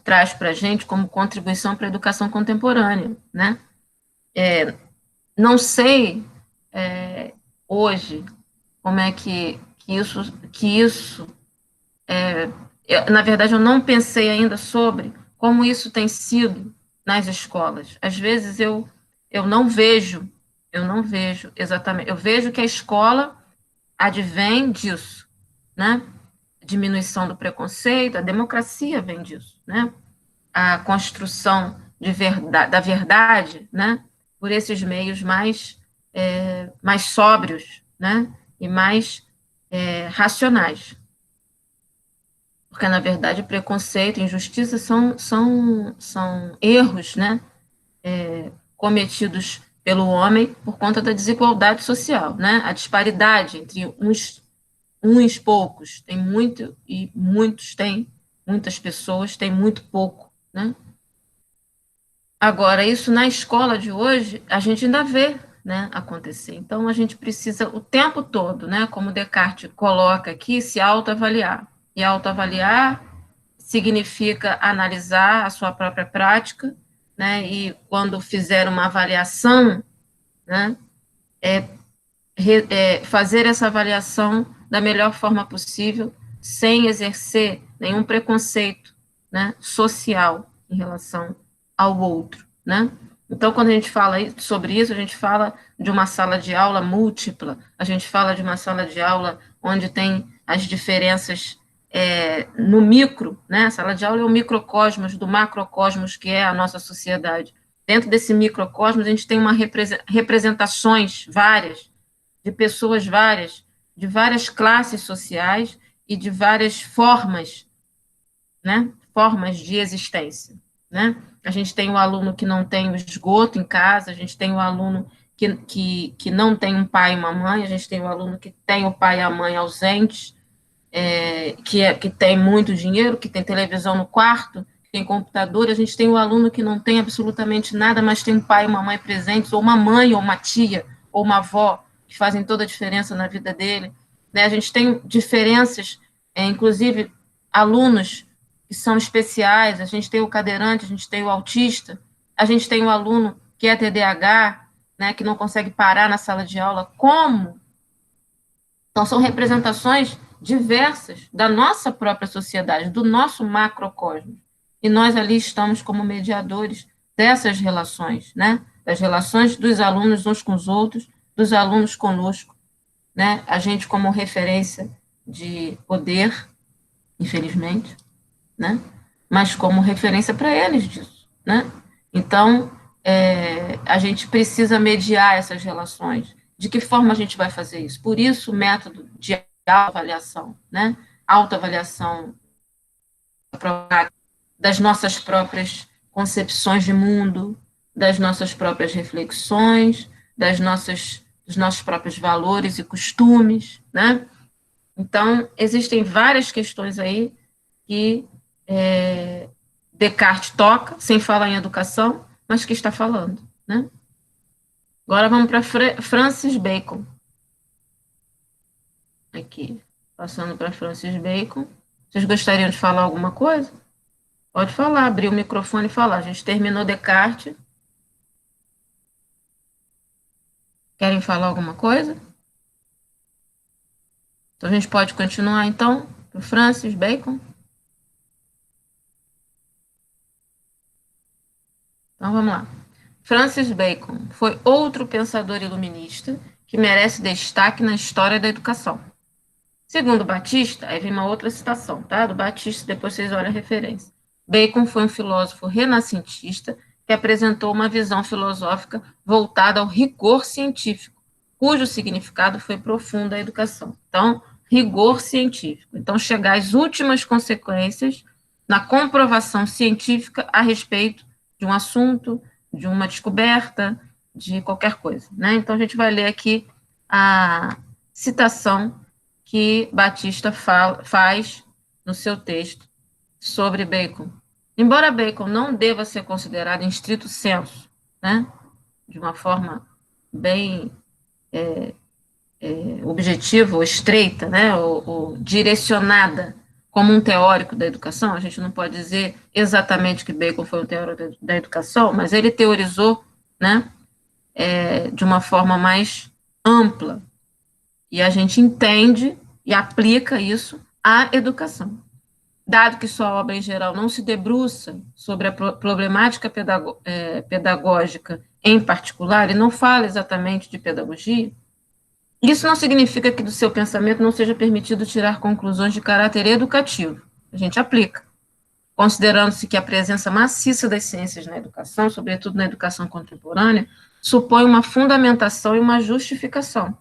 [SPEAKER 1] traz para a gente como contribuição para a educação contemporânea, né? Não sei hoje como é que isso na verdade, eu não pensei ainda sobre como isso tem sido nas escolas. Às vezes eu não vejo exatamente, eu vejo que a escola advém disso, né? Diminuição do preconceito, a democracia vem disso, né? A construção da verdade, né? Por esses meios mais sóbrios, né? E mais racionais. Porque, na verdade, preconceito e injustiça são erros, né? Cometidos pelo homem por conta da desigualdade social, né? A disparidade entre uns poucos tem muito e muitos têm, muitas pessoas têm muito pouco, né? Agora, isso na escola de hoje, a gente ainda vê, né, acontecer. Então, a gente precisa o tempo todo, né, como Descartes coloca aqui, se autoavaliar. E autoavaliar significa analisar a sua própria prática, né, e quando fizer uma avaliação, né, fazer essa avaliação da melhor forma possível, sem exercer nenhum preconceito, né, social em relação ao outro, né? Então, quando a gente fala sobre isso, a gente fala de uma sala de aula múltipla, a gente fala de uma sala de aula onde tem as diferenças no micro, né? A sala de aula é o microcosmos do macrocosmos que é a nossa sociedade. Dentro desse microcosmos, a gente tem representações várias, de pessoas várias, de várias classes sociais e de várias formas, né? Formas de existência, né? A gente tem o aluno que não tem o esgoto em casa, a gente tem o aluno que não tem um pai e uma mãe, a gente tem o aluno que tem o pai e a mãe ausentes, que tem muito dinheiro, que tem televisão no quarto, que tem computador, a gente tem o aluno que não tem absolutamente nada, mas tem um pai e uma mãe presentes, ou uma mãe, ou uma tia, ou uma avó, que fazem toda a diferença na vida dele. Né? A gente tem diferenças, inclusive alunos que são especiais, a gente tem o cadeirante, a gente tem o autista, a gente tem o aluno que é TDAH, né, que não consegue parar na sala de aula. Como? Então, são representações diversas da nossa própria sociedade, do nosso macrocosmos. E nós ali estamos como mediadores dessas relações, né? Das relações dos alunos uns com os outros, dos alunos conosco, né? A gente como referência de poder, infelizmente, né? Mas como referência para eles disso, né? Então, a gente precisa mediar essas relações. De que forma a gente vai fazer isso? Por isso, o método de autoavaliação, né? Autoavaliação das nossas próprias concepções de mundo, das nossas próprias reflexões, dos nossos próprios valores e costumes, né? Então, existem várias questões aí que Descartes toca, sem falar em educação, mas que está falando, né? Agora vamos para Francis Bacon. Aqui, passando para Francis Bacon. Vocês gostariam de falar alguma coisa? Pode falar, abrir o microfone e falar. A gente terminou Descartes. Querem falar alguma coisa? Então a gente pode continuar, então, para Francis Bacon. Então vamos lá. Francis Bacon foi outro pensador iluminista que merece destaque na história da educação. Segundo Batista, aí vem uma outra citação, tá? Do Batista, depois vocês olham a referência. Bacon foi um filósofo renascentista que apresentou uma visão filosófica voltada ao rigor científico, cujo significado foi profundo da educação. Então, rigor científico. Então, chegar às últimas consequências na comprovação científica a respeito de um assunto, de uma descoberta, de qualquer coisa, né? Então, a gente vai ler aqui a citação que Batista faz no seu texto sobre Bacon. Embora Bacon não deva ser considerado em estrito senso, né, de uma forma bem objetiva ou estreita, né, ou direcionada como um teórico da educação, a gente não pode dizer exatamente que Bacon foi um teórico da educação, mas ele teorizou, né, de uma forma mais ampla, e a gente entende e aplica isso à educação. Dado que sua obra, em geral, não se debruça sobre a problemática pedagógica em particular, e não fala exatamente de pedagogia, isso não significa que do seu pensamento não seja permitido tirar conclusões de caráter educativo. A gente aplica, considerando-se que a presença maciça das ciências na educação, sobretudo na educação contemporânea, supõe uma fundamentação e uma justificação,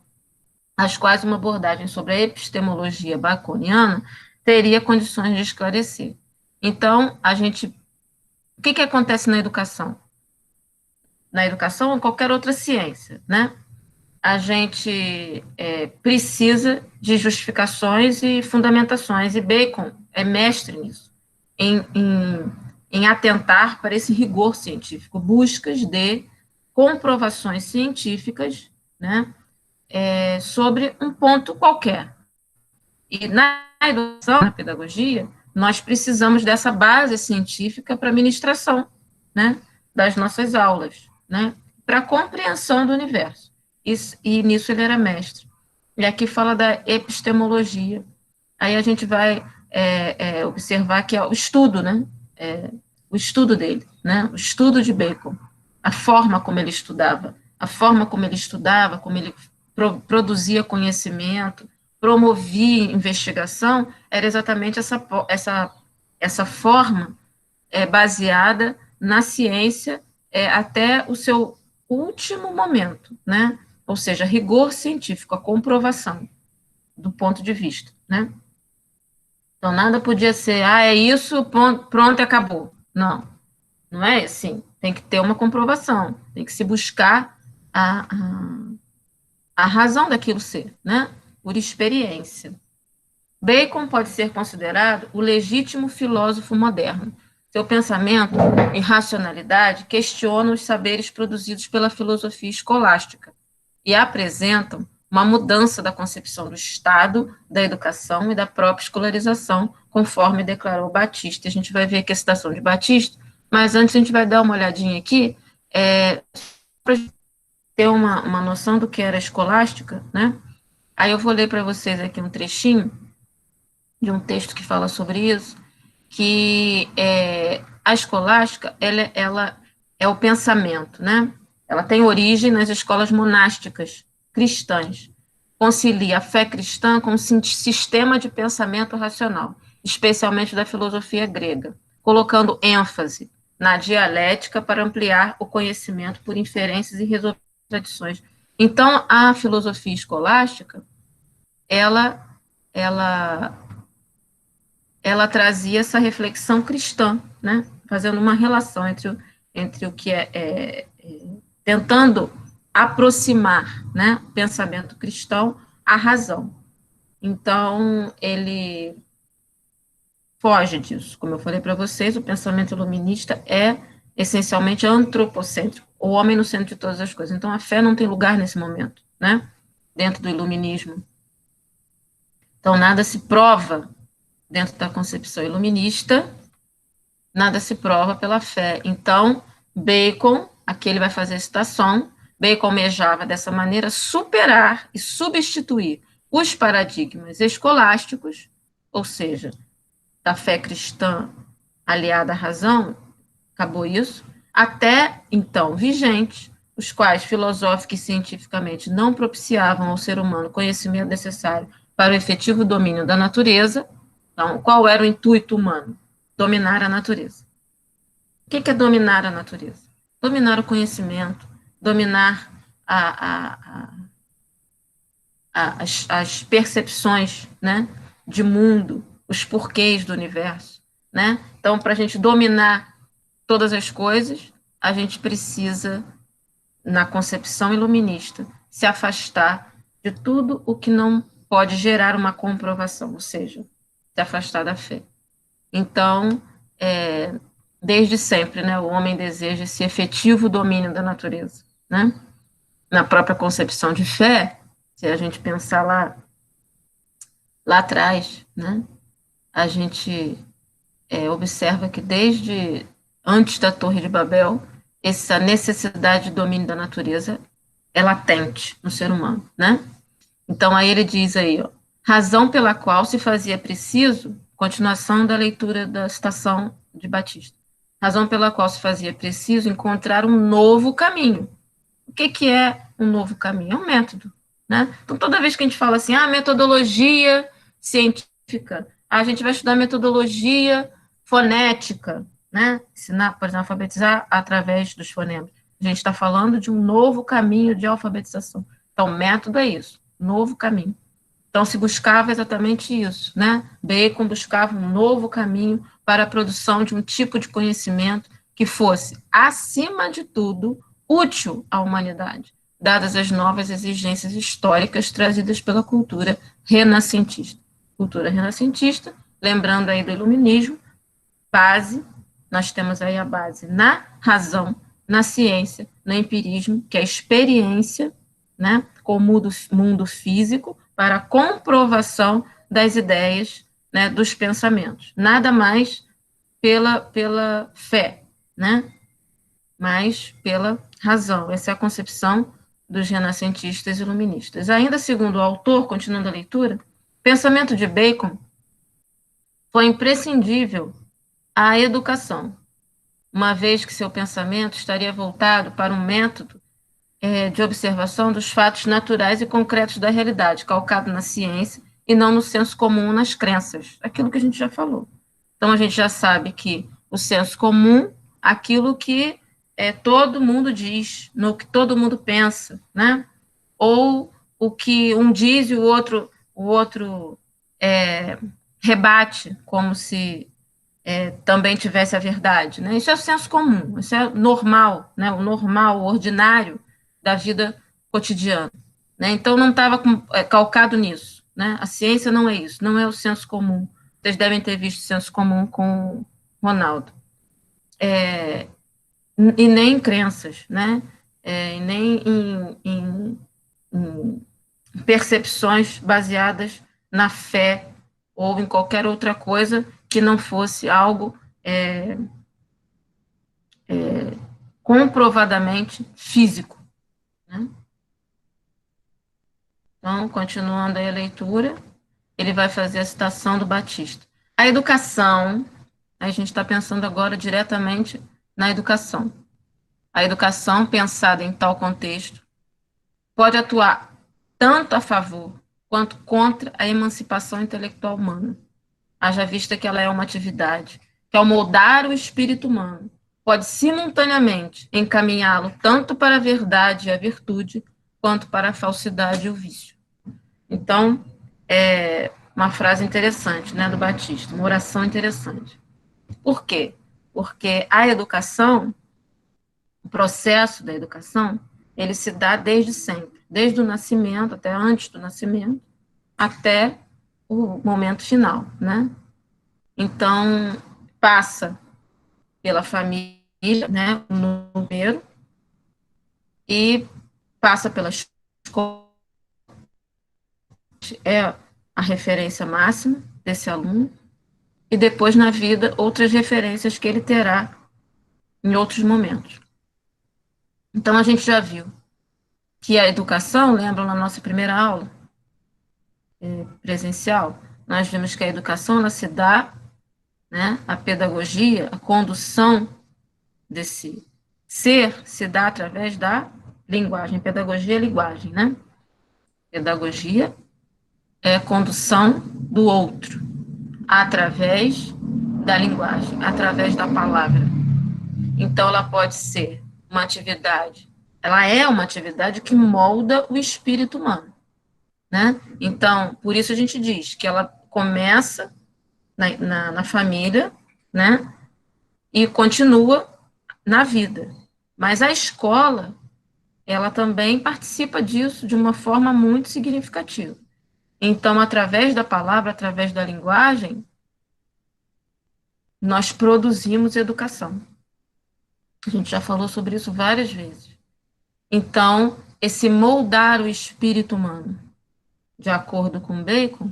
[SPEAKER 1] as quais uma abordagem sobre a epistemologia baconiana teria condições de esclarecer. Então, o que acontece na educação? Na educação ou qualquer outra ciência, né? A gente precisa de justificações e fundamentações, e Bacon é mestre nisso, em atentar para esse rigor científico, buscas de comprovações científicas, né, sobre um ponto qualquer. E na educação, na pedagogia, nós precisamos dessa base científica para a ministração, né, das nossas aulas, né, para a compreensão do universo. E nisso ele era mestre. E aqui fala da epistemologia. Aí a gente vai observar que é o estudo, né, o estudo dele, né, o estudo de Bacon, a forma como ele estudava, como ele produzia conhecimento, promovia investigação, era exatamente essa forma baseada na ciência até o seu último momento, né? Ou seja, rigor científico, a comprovação do ponto de vista, né? Então, nada podia ser, é isso, pronto, acabou. Não, não é assim. Tem que ter uma comprovação, tem que se buscar a razão daquilo ser, né? Por experiência. Bacon pode ser considerado o legítimo filósofo moderno. Seu pensamento e racionalidade questionam os saberes produzidos pela filosofia escolástica e apresentam uma mudança da concepção do Estado, da educação e da própria escolarização, conforme declarou Batista. A gente vai ver aqui a citação de Batista, mas antes a gente vai dar uma olhadinha aqui, para ter uma noção do que era escolástica, né? Aí eu vou ler para vocês aqui um trechinho de um texto que fala sobre isso, que a escolástica, ela é o pensamento, né? Ela tem origem nas escolas monásticas cristãs, concilia a fé cristã com um sistema de pensamento racional, especialmente da filosofia grega, colocando ênfase na dialética para ampliar o conhecimento por inferências e resolver tradições. Então, a filosofia escolástica, ela trazia essa reflexão cristã, né? Fazendo uma relação entre o que tentando aproximar, né, o pensamento cristão à razão. Então, ele foge disso. Como eu falei para vocês, o pensamento iluminista é essencialmente antropocêntrico, o homem no centro de todas as coisas. Então, a fé não tem lugar nesse momento, né, dentro do iluminismo. Então, nada se prova dentro da concepção iluminista, nada se prova pela fé. Então, Bacon, aqui ele vai fazer a citação, Bacon almejava dessa maneira superar e substituir os paradigmas escolásticos, ou seja, da fé cristã aliada à razão, acabou isso, até então vigentes, os quais filosofica e cientificamente não propiciavam ao ser humano o conhecimento necessário para o efetivo domínio da natureza. Então, qual era o intuito humano? Dominar a natureza. O que é dominar a natureza? Dominar o conhecimento, dominar as percepções, né, de mundo, os porquês do universo, né? Então, para a gente dominar todas as coisas, a gente precisa, na concepção iluminista, se afastar de tudo o que não pode gerar uma comprovação, ou seja, se afastar da fé. Então, desde sempre, né, o homem deseja esse efetivo domínio da natureza, né? Na própria concepção de fé, se a gente pensar lá atrás, né, a gente observa que desde antes da Torre de Babel, essa necessidade de domínio da natureza é latente no ser humano, né? Então, aí ele diz aí, ó, razão pela qual se fazia preciso, continuação da leitura da citação de Batista, razão pela qual se fazia preciso encontrar um novo caminho. O que é um novo caminho? É um método, né? Então, toda vez que a gente fala assim, metodologia científica, a gente vai estudar metodologia fonética, né? Ensinar, por exemplo, alfabetizar através dos fonemas. A gente está falando de um novo caminho de alfabetização. Então, método é isso, novo caminho. Então, se buscava exatamente isso, né? Bacon buscava um novo caminho para a produção de um tipo de conhecimento que fosse, acima de tudo, útil à humanidade, dadas as novas exigências históricas trazidas pela cultura renascentista. Cultura renascentista, lembrando aí do iluminismo, base, nós temos aí a base na razão, na ciência, no empirismo, que é a experiência, né, com o mundo físico, para a comprovação das ideias, né, dos pensamentos. Nada mais pela fé, né, mas pela razão. Essa é a concepção dos renascentistas e iluministas. Ainda segundo o autor, continuando a leitura, o pensamento de Bacon foi imprescindível à educação, uma vez que seu pensamento estaria voltado para um método de observação dos fatos naturais e concretos da realidade, calcado na ciência e não no senso comum, nas crenças, aquilo que a gente já falou. Então, a gente já sabe que o senso comum, aquilo que todo mundo diz, no que todo mundo pensa, né? Ou o que um diz e o outro rebate, como se também tivesse a verdade, né? Isso é o senso comum, isso é normal, né? O normal, o ordinário da vida cotidiana, né? Então não estava calcado nisso, né? A ciência não é isso, não é o senso comum. Vocês devem ter visto o senso comum com Ronaldo. E nem em crenças, né? E nem em percepções baseadas na fé ou em qualquer outra coisa que não fosse algo comprovadamente físico, né? Então, continuando aí a leitura, ele vai fazer a citação do Batista. A educação, a gente está pensando agora diretamente na educação. A educação, pensada em tal contexto, pode atuar tanto a favor quanto contra a emancipação intelectual humana. Haja vista que ela é uma atividade que, ao moldar o espírito humano, pode simultaneamente encaminhá-lo tanto para a verdade e a virtude, quanto para a falsidade e o vício. Então, uma frase interessante, né, do Batista, uma oração interessante. Por quê? Porque a educação, o processo da educação, ele se dá desde sempre, desde o nascimento, até antes do nascimento, até o momento final, né? Então, passa pela família, né, no primeiro, e passa pela escola, é a referência máxima desse aluno, e depois na vida outras referências que ele terá em outros momentos. Então a gente já viu que a educação, lembram na nossa primeira aula presencial, nós vimos que a educação ela se dá, né, a pedagogia, a condução desse ser se dá através da linguagem. Pedagogia é linguagem, né? Pedagogia é a condução do outro através da linguagem, através da palavra. Então, ela pode ser uma atividade, ela é uma atividade que molda o espírito humano, né? Então, por isso a gente diz que ela começa na família, né? E continua na vida. Mas a escola, ela também participa disso de uma forma muito significativa. Então, através da palavra, através da linguagem, nós produzimos educação. A gente já falou sobre isso várias vezes. Então, esse moldar o espírito humano, de acordo com Bacon,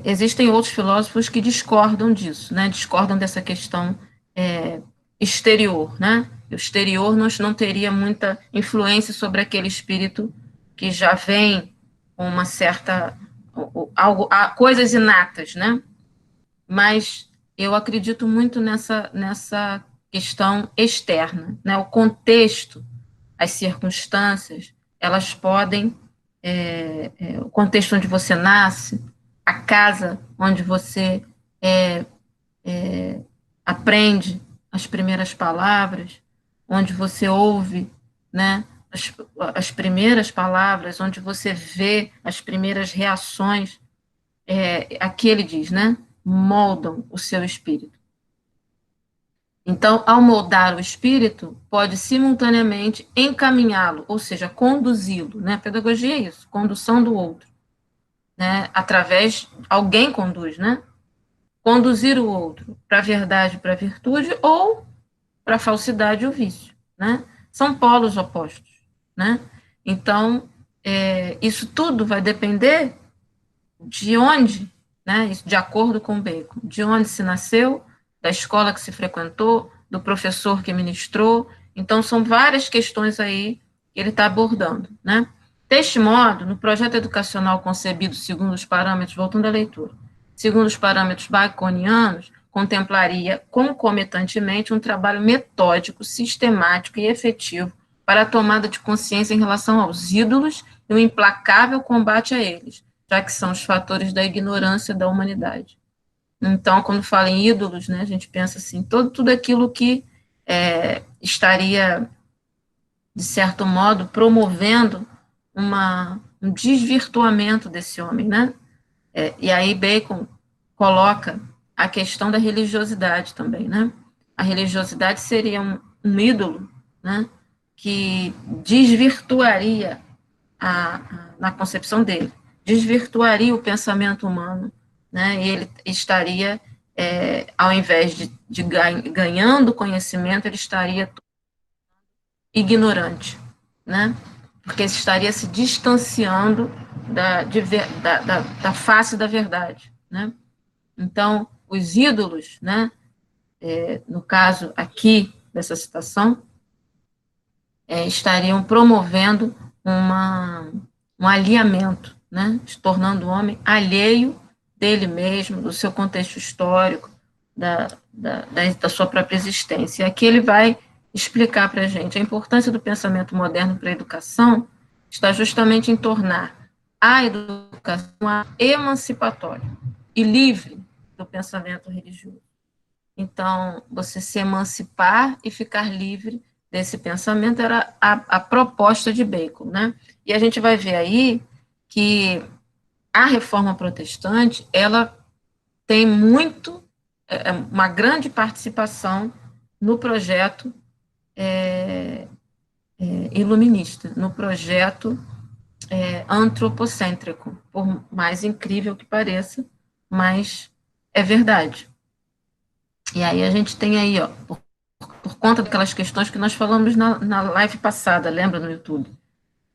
[SPEAKER 1] existem outros filósofos que discordam disso, né? Discordam dessa questão exterior, né? O exterior não teria muita influência sobre aquele espírito que já vem com uma certa coisas inatas, né? Mas eu acredito muito nessa questão externa, né? O contexto, as circunstâncias, elas podem, o contexto onde você nasce, a casa onde você aprende as primeiras palavras, onde você ouve, né, as primeiras palavras, onde você vê as primeiras reações, aqui ele diz, né, moldam o seu espírito. Então, ao moldar o espírito, pode simultaneamente encaminhá-lo, ou seja, conduzi-lo, né? Pedagogia é isso, condução do outro, né? Através, alguém conduz, né? Conduzir o outro para a verdade, para a virtude, ou para a falsidade e o vício, né? São polos opostos, né? Então, isso tudo vai depender de onde, né? Isso de acordo com Bacon, de onde se nasceu, da escola que se frequentou, do professor que ministrou. Então, são várias questões aí que ele está abordando, né? Deste modo, no projeto educacional concebido segundo os parâmetros, voltando à leitura, segundo os parâmetros baconianos, contemplaria concomitantemente um trabalho metódico, sistemático e efetivo para a tomada de consciência em relação aos ídolos e o implacável combate a eles, já que são os fatores da ignorância da humanidade. Então, quando fala em ídolos, né, a gente pensa assim, tudo aquilo que estaria, de certo modo, promovendo um desvirtuamento desse homem, né? E aí Bacon coloca a questão da religiosidade também, né? A religiosidade seria um ídolo, né, que desvirtuaria, na concepção dele, desvirtuaria o pensamento humano, né? E ele estaria, ao invés de ganhando conhecimento, ele estaria ignorante, né? Porque estaria se distanciando da face da verdade, né? Então, os ídolos, né, no caso aqui dessa citação, estariam promovendo um alinhamento, né, se tornando o homem alheio dele mesmo, do seu contexto histórico, da sua própria existência. E aqui ele vai explicar para a gente a importância do pensamento moderno para a educação está justamente em tornar a educação emancipatória e livre do pensamento religioso. Então, você se emancipar e ficar livre desse pensamento era a proposta de Bacon, né? E a gente vai ver aí que a reforma protestante, ela tem uma grande participação no projeto iluminista, no projeto antropocêntrico, por mais incrível que pareça, mas é verdade. E aí a gente tem aí, ó, por conta daquelas questões que nós falamos na live passada, lembra, no YouTube?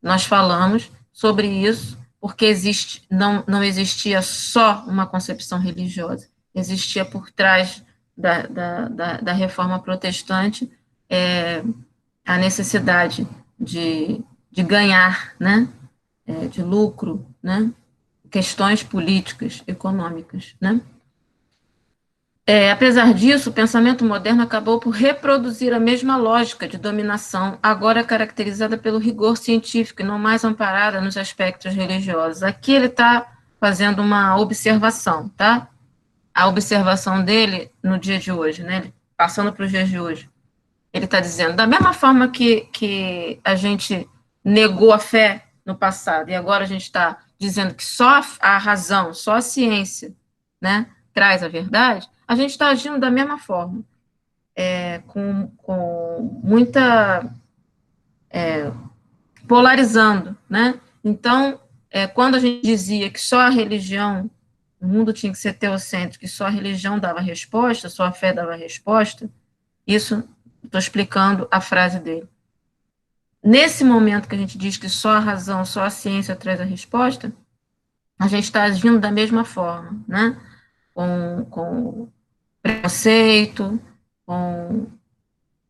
[SPEAKER 1] Nós falamos sobre isso porque não existia só uma concepção religiosa, existia por trás da reforma protestante a necessidade de ganhar, né, de lucro, né, questões políticas, econômicas, né? Apesar disso, o pensamento moderno acabou por reproduzir a mesma lógica de dominação, agora caracterizada pelo rigor científico e não mais amparada nos aspectos religiosos. Aqui ele está fazendo uma observação, tá? A observação dele no dia de hoje, né? Passando para os dias de hoje. Ele está dizendo, da mesma forma que a gente negou a fé no passado, e agora a gente está dizendo que só a razão, só a ciência, né, traz a verdade, a gente está agindo da mesma forma, com muita polarizando, né? Então, quando a gente dizia que só a religião, o mundo tinha que ser teocêntrico, que só a religião dava resposta, só a fé dava resposta, isso, estou explicando a frase dele. Nesse momento que a gente diz que só a razão, só a ciência traz a resposta, a gente está agindo da mesma forma, né? Com preconceito, com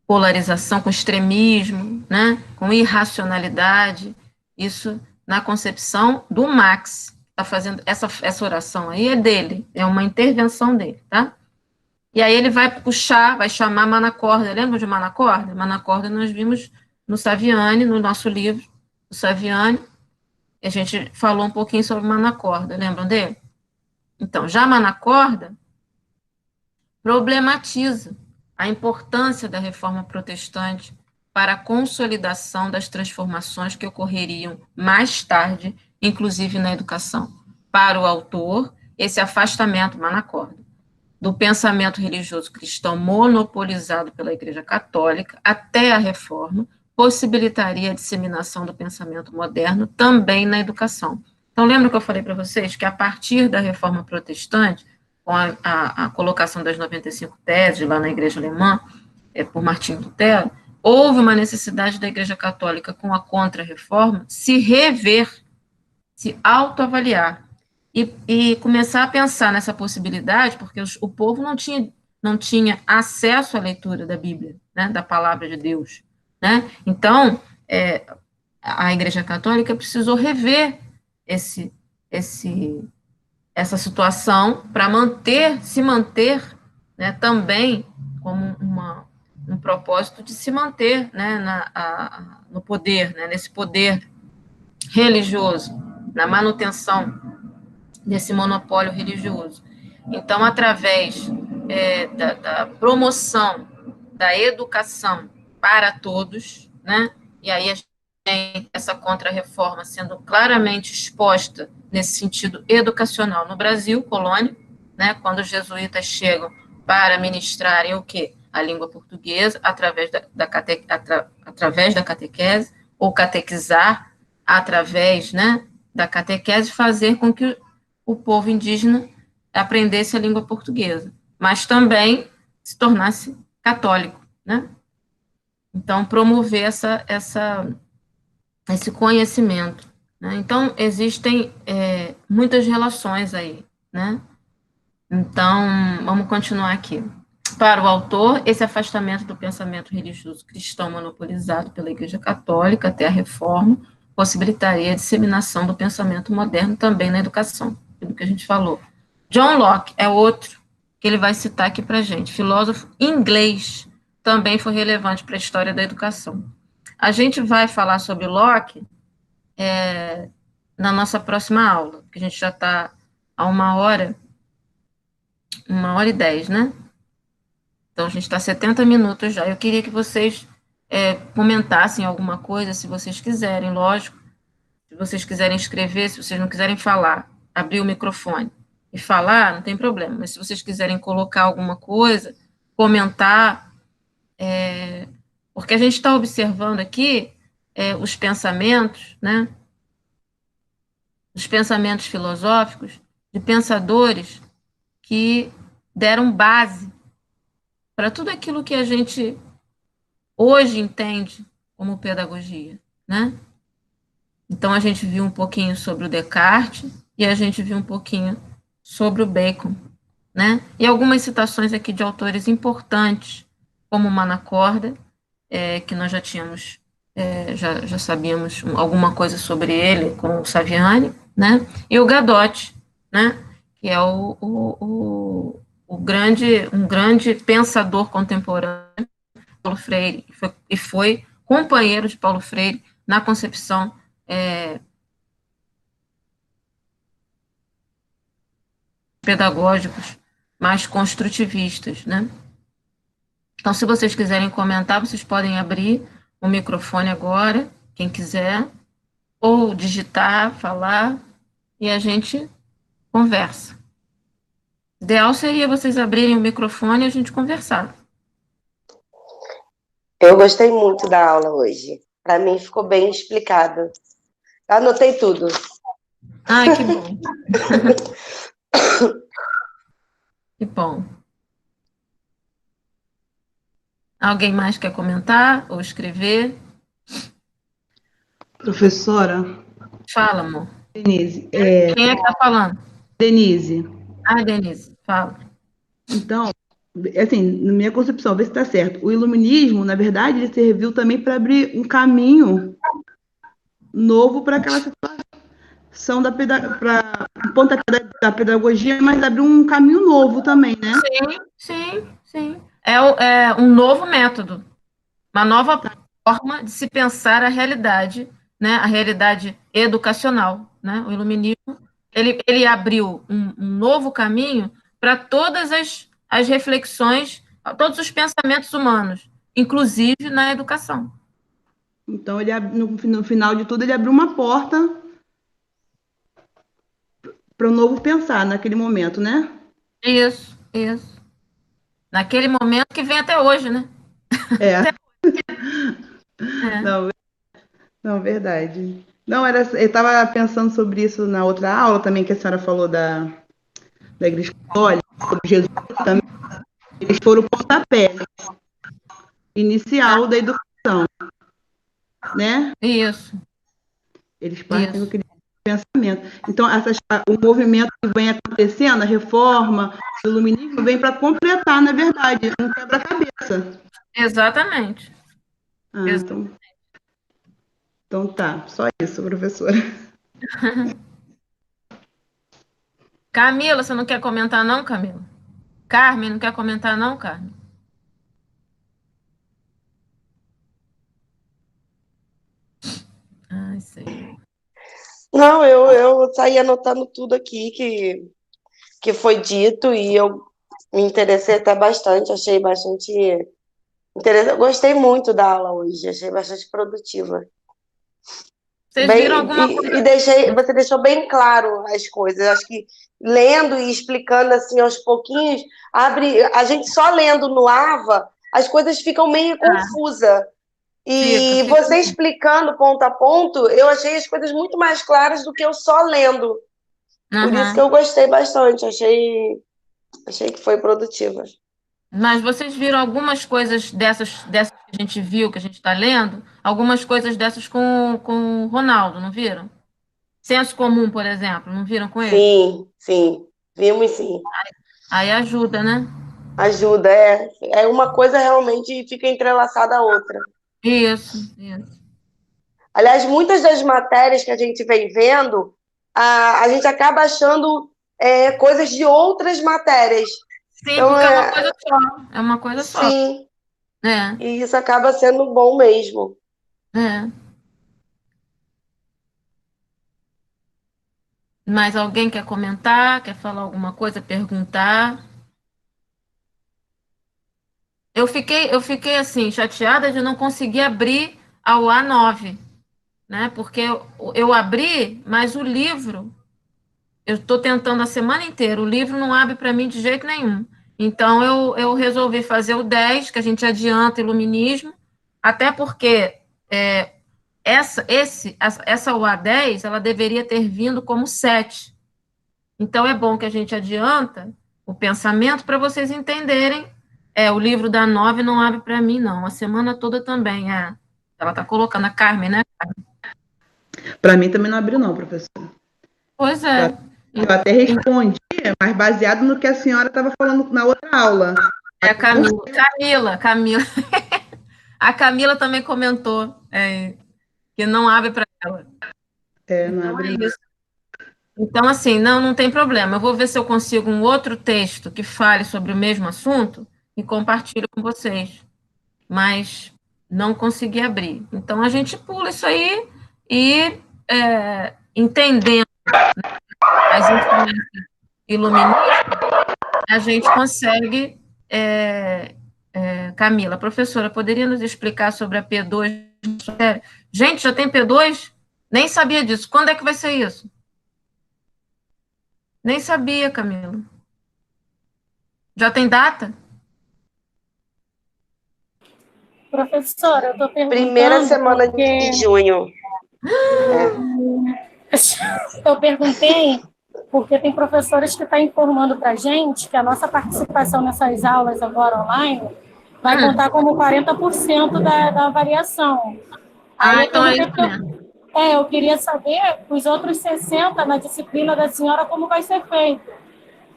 [SPEAKER 1] polarização, com extremismo, né? Com irracionalidade. Isso na concepção do Marx. Está fazendo essa oração aí é dele, é uma intervenção dele, tá? E aí ele vai puxar, vai chamar Manacorda. Lembra de Manacorda? Manacorda nós vimos no Saviani, no nosso livro, o Saviani, a gente falou um pouquinho sobre Manacorda, lembram dele? Então, já Manacorda problematiza a importância da reforma protestante para a consolidação das transformações que ocorreriam mais tarde, inclusive na educação. Para o autor, esse afastamento, Manacorda, do pensamento religioso cristão monopolizado pela Igreja Católica até a Reforma, possibilitaria a disseminação do pensamento moderno também na educação. Então, lembra que eu falei para vocês que a partir da Reforma Protestante, com a colocação das 95 teses lá na Igreja Alemã, por Martinho Lutero, houve uma necessidade da Igreja Católica, com a Contra-Reforma, se rever, se autoavaliar, e começar a pensar nessa possibilidade, porque o povo não tinha acesso à leitura da Bíblia, né, da palavra de Deus, né? Então, a Igreja Católica precisou rever essa situação para se manter, né, também como um propósito de se manter, né, no poder, né, nesse poder religioso, na manutenção desse monopólio religioso. Então, através da promoção da educação para todos, né, e aí a gente tem essa contra-reforma sendo claramente exposta nesse sentido educacional no Brasil, colônia, né, quando os jesuítas chegam para ministrarem o quê? A língua portuguesa, através da catequese, ou catequizar através, né, da catequese, fazer com que o povo indígena aprendesse a língua portuguesa, mas também se tornasse católico, né? Então, promover esse conhecimento, né? Então, existem muitas relações aí, né? Então, vamos continuar aqui. Para o autor, esse afastamento do pensamento religioso cristão monopolizado pela Igreja Católica até a Reforma possibilitaria a disseminação do pensamento moderno também na educação, do que a gente falou. John Locke é outro que ele vai citar aqui para a gente, filósofo inglês, também foi relevante para a história da educação. A gente vai falar sobre Locke na nossa próxima aula, porque a gente já está a 1h e 10, né? Então, a gente está 70 minutos já. Eu queria que vocês comentassem alguma coisa, se vocês quiserem, lógico. Se vocês quiserem escrever, se vocês não quiserem falar, abrir o microfone e falar, não tem problema. Mas se vocês quiserem colocar alguma coisa, comentar, porque a gente está observando aqui os pensamentos, né? Os pensamentos filosóficos de pensadores que deram base para tudo aquilo que a gente hoje entende como pedagogia, né? Então, a gente viu um pouquinho sobre o Descartes e a gente viu um pouquinho sobre o Bacon, né? E algumas citações aqui de autores importantes, como Manacorda, que nós já tínhamos, já sabíamos alguma coisa sobre ele, com o Saviani, né? E o Gadotti, né? Que é um grande pensador contemporâneo, Paulo Freire, e foi companheiro de Paulo Freire na concepção pedagógicos mais construtivistas, né? Então, se vocês quiserem comentar, vocês podem abrir o microfone agora, quem quiser, ou digitar, falar, e a gente conversa. O ideal seria vocês abrirem o microfone e a gente conversar.
[SPEAKER 2] Eu gostei muito da aula hoje. Para mim ficou bem explicado. Anotei tudo.
[SPEAKER 1] Ai, que bom. Que bom. Alguém mais quer comentar ou escrever?
[SPEAKER 5] Professora
[SPEAKER 1] Fala, amor.
[SPEAKER 5] Denise,
[SPEAKER 1] Quem é que está falando?
[SPEAKER 5] Denise,
[SPEAKER 1] Ah, Denise, fala.
[SPEAKER 5] então, assim, na minha concepção, vê se está certo. O iluminismo, na verdade, ele serviu também para abrir um caminho novo para aquela situação para um pontapé da pedagogia, mas abriu um caminho novo também, né?
[SPEAKER 1] Sim. É um novo método, uma nova forma de se pensar a realidade, né? A realidade educacional, né? O iluminismo, ele abriu um novo caminho para todas as reflexões, todos os pensamentos humanos, inclusive na educação.
[SPEAKER 5] Então, no final de tudo, ele abriu uma porta para o novo pensar naquele momento, né?
[SPEAKER 1] Isso. Naquele momento que vem até hoje, né?
[SPEAKER 5] É,
[SPEAKER 1] É.
[SPEAKER 5] não, não, verdade. Não, eu estava pensando sobre isso na outra aula também, que a senhora falou da Igreja Católica, sobre Jesus também. Eles foram o pontapé inicial da educação, né?
[SPEAKER 1] Isso.
[SPEAKER 5] Eles partem daquele pensamento. Então, o movimento que vem acontecendo, a reforma, o iluminismo, vem para completar, na verdade, um quebra-cabeça.
[SPEAKER 1] Exatamente.
[SPEAKER 5] Ah, então tá, só isso, professora.
[SPEAKER 1] Camila, você não quer comentar, não, Camila? Carmen, não quer comentar, não, Carmen? Ai, Senhor.
[SPEAKER 2] Não, eu saí anotando tudo aqui que foi dito e eu me interessei até bastante, achei bastante interessante. Gostei muito da aula hoje, achei bastante produtiva.
[SPEAKER 1] Vocês viram
[SPEAKER 2] Bem,
[SPEAKER 1] alguma coisa?
[SPEAKER 2] você deixou bem claro as coisas. Acho que lendo e explicando assim aos pouquinhos, a gente só lendo no AVA, as coisas ficam meio confusas. E
[SPEAKER 1] Fica.
[SPEAKER 2] você explicando ponto a ponto, eu achei as coisas muito mais claras do que eu só lendo. Por isso que
[SPEAKER 1] Aham.
[SPEAKER 2] eu gostei bastante, achei que foi produtiva.
[SPEAKER 1] Mas vocês viram algumas coisas dessas que a gente viu, que a gente está lendo? Algumas coisas dessas com o Ronaldo, não viram? Senso comum, por exemplo, não viram com ele?
[SPEAKER 2] Sim, vimos sim.
[SPEAKER 1] Aí ajuda, né?
[SPEAKER 2] Ajuda, é uma coisa realmente fica entrelaçada à outra.
[SPEAKER 1] Isso.
[SPEAKER 2] Aliás, muitas das matérias que a gente vem vendo, a gente acaba achando coisas de outras matérias.
[SPEAKER 1] Sim,
[SPEAKER 2] Então,
[SPEAKER 1] porque é uma coisa só. É uma coisa só.
[SPEAKER 2] sim,
[SPEAKER 1] É,
[SPEAKER 2] e isso acaba sendo bom mesmo.
[SPEAKER 1] é. Mais alguém quer comentar? Quer falar alguma coisa? Perguntar? Eu fiquei assim, chateada de não conseguir abrir ao A9, né? Porque eu abri, mas o livro, eu estou tentando a semana inteira, o livro não abre para mim de jeito nenhum. Então eu resolvi fazer o 10, que a gente adianta iluminismo, até porque essa UA10, ela deveria ter vindo como 7. Então é bom que a gente adianta o pensamento para vocês entenderem. O livro da 9 não abre para mim, não. A semana toda também. Ela está colocando a Carmen, né?
[SPEAKER 5] Para mim também não abriu, não, professor.
[SPEAKER 1] Pois
[SPEAKER 5] Eu,
[SPEAKER 1] é.
[SPEAKER 5] eu até respondi, mas baseado no que a senhora estava falando na outra aula.
[SPEAKER 1] É a Camila. A Camila também comentou que não abre para ela.
[SPEAKER 5] Não
[SPEAKER 1] Então é
[SPEAKER 5] abre, não.
[SPEAKER 1] isso. Então, assim, não tem problema. Eu vou ver se eu consigo um outro texto que fale sobre o mesmo assunto e compartilho com vocês. Mas não consegui abrir. Então a gente pula isso aí e entendendo as influências iluministas, a gente consegue. Camila, professora, poderia nos explicar sobre a P2? Gente, já tem P2? Nem sabia disso. Quando é que vai ser isso? Nem sabia, Camila. Já tem data?
[SPEAKER 6] Professora, eu estou
[SPEAKER 2] Primeira
[SPEAKER 6] perguntando
[SPEAKER 2] semana de
[SPEAKER 6] porque
[SPEAKER 2] junho.
[SPEAKER 6] Eu perguntei porque tem professores que estão informando para a gente que a nossa participação nessas aulas agora online vai contar como 40% da avaliação. Aí eu
[SPEAKER 1] então é
[SPEAKER 6] perguntei
[SPEAKER 1] isso mesmo.
[SPEAKER 6] eu queria saber os outros 60 na disciplina da senhora como vai ser feito.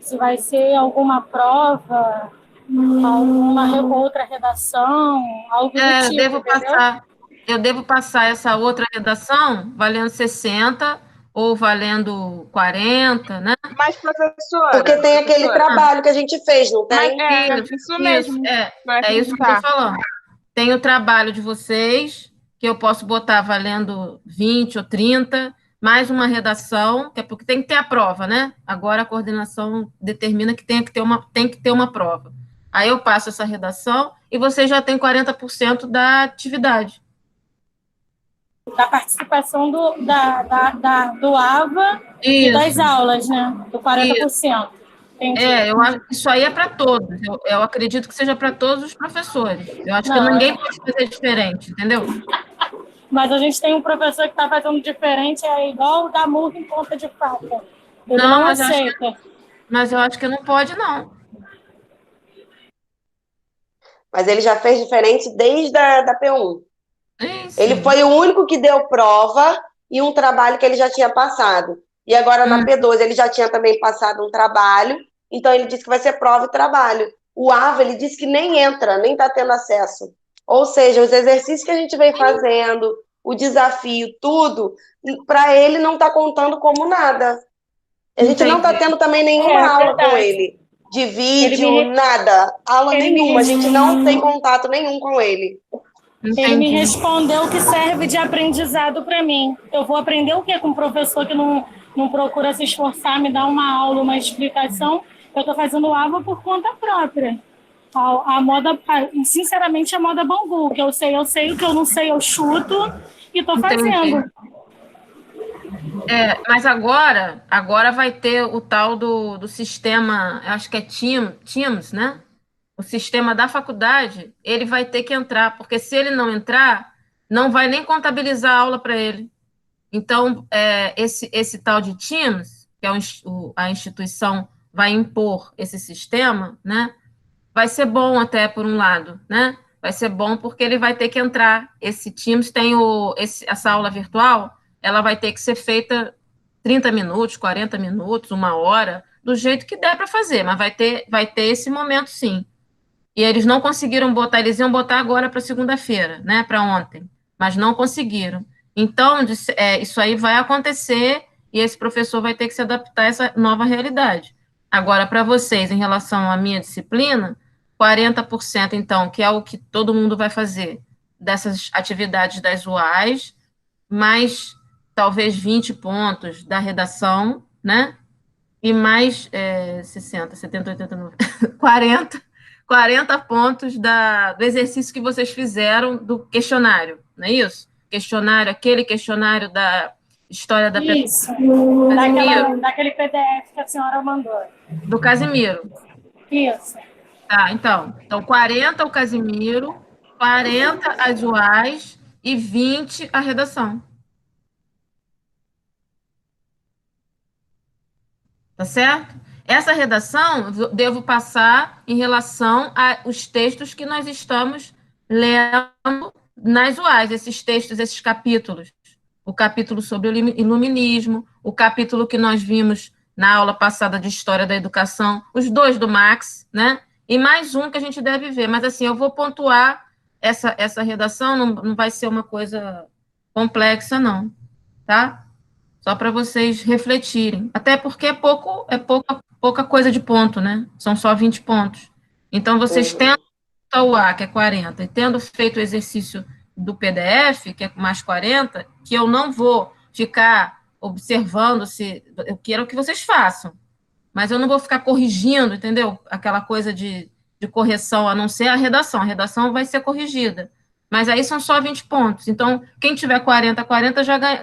[SPEAKER 6] Se vai ser alguma prova, alguma outra redação, algo do
[SPEAKER 1] Eu
[SPEAKER 6] tipo,
[SPEAKER 1] devo
[SPEAKER 6] entendeu?
[SPEAKER 1] passar essa outra redação valendo 60 ou valendo 40, né?
[SPEAKER 5] Mas, professora...
[SPEAKER 2] Porque tem aquele trabalho que a gente fez, não tem?
[SPEAKER 5] Isso mesmo.
[SPEAKER 1] É isso que eu estou falando. Tem o trabalho de vocês, que eu posso botar valendo 20 ou 30, mais uma redação, que é porque tem que ter a prova, né? Agora a coordenação determina que tem que ter uma prova. Aí eu passo essa redação e você já tem 40% da atividade.
[SPEAKER 6] Da participação do AVA e das aulas, né? Do 40%. Entendi.
[SPEAKER 1] Eu acho que isso aí é para todos. Eu acredito que seja para todos os professores. Eu acho que ninguém pode fazer diferente, entendeu?
[SPEAKER 6] Mas a gente tem um professor que está fazendo diferente, é igual dar murro em ponta de faca. Ele não aceita.
[SPEAKER 1] Mas eu acho que não pode, não.
[SPEAKER 2] Mas ele já fez diferente desde da P1.
[SPEAKER 1] Isso.
[SPEAKER 2] Ele foi o único que deu prova e um trabalho que ele já tinha passado. E agora na P2 ele já tinha também passado um trabalho, então ele disse que vai ser prova e trabalho. O AVA, ele disse que nem entra, nem está tendo acesso. Ou seja, os exercícios que a gente vem fazendo, o desafio, tudo, para ele não está contando como nada. A gente não está tendo também nenhuma aula com ele. De vídeo, nada. Aula nenhuma. A gente não tem contato nenhum com ele.
[SPEAKER 6] Ele me respondeu que serve de aprendizado para mim. Eu vou aprender o quê com um professor que não procura se esforçar, me dar uma aula, uma explicação? Eu estou fazendo AVA por conta própria. Sinceramente, a moda Bangu. O que eu sei, o que eu não sei, eu chuto e estou fazendo.
[SPEAKER 1] Mas agora vai ter o tal do sistema, acho que é Teams, né? O sistema da faculdade, ele vai ter que entrar, porque se ele não entrar, não vai nem contabilizar a aula para ele. Então, esse tal de Teams, que a instituição vai impor esse sistema, né? Vai ser bom até por um lado, né? Vai ser bom porque ele vai ter que entrar. Esse Teams tem essa aula virtual, ela vai ter que ser feita 30 minutos, 40 minutos, 1 hora, do jeito que der para fazer, mas vai ter esse momento sim. E eles não conseguiram botar, eles iam botar agora para segunda-feira, né? Para ontem, mas não conseguiram. Então, isso aí vai acontecer e esse professor vai ter que se adaptar a essa nova realidade. Agora, para vocês, em relação à minha disciplina, 40%, então, que é o que todo mundo vai fazer dessas atividades das UAs, mais talvez 20 pontos da redação, né? E mais 60, 70, 80, 90, 40 pontos do exercício que vocês fizeram do questionário, não é isso? Aquele questionário da história da
[SPEAKER 6] Isso, daquele PDF que a senhora mandou.
[SPEAKER 1] Do Casimiro.
[SPEAKER 6] Isso.
[SPEAKER 1] Tá, então 40 o Casimiro, 40 as UAs e 20 a redação. Tá certo? Essa redação eu devo passar em relação aos textos que nós estamos lendo nas UAs, esses textos, esses capítulos. O capítulo sobre o iluminismo, o capítulo que nós vimos na aula passada de História da Educação, os 2 do Max, né? E mais um que a gente deve ver. Mas, assim, eu vou pontuar essa redação, não vai ser uma coisa complexa, não, tá? Só para vocês refletirem. Até porque é pouca coisa de ponto, né? São só 20 pontos. Então, vocês tendo o A, que é 40, e tendo feito o exercício do PDF, que é mais 40, que eu não vou ficar observando se... Eu quero que vocês façam, mas eu não vou ficar corrigindo, entendeu? Aquela coisa de correção, a não ser a redação. A redação vai ser corrigida. Mas aí são só 20 pontos. Então, quem tiver 40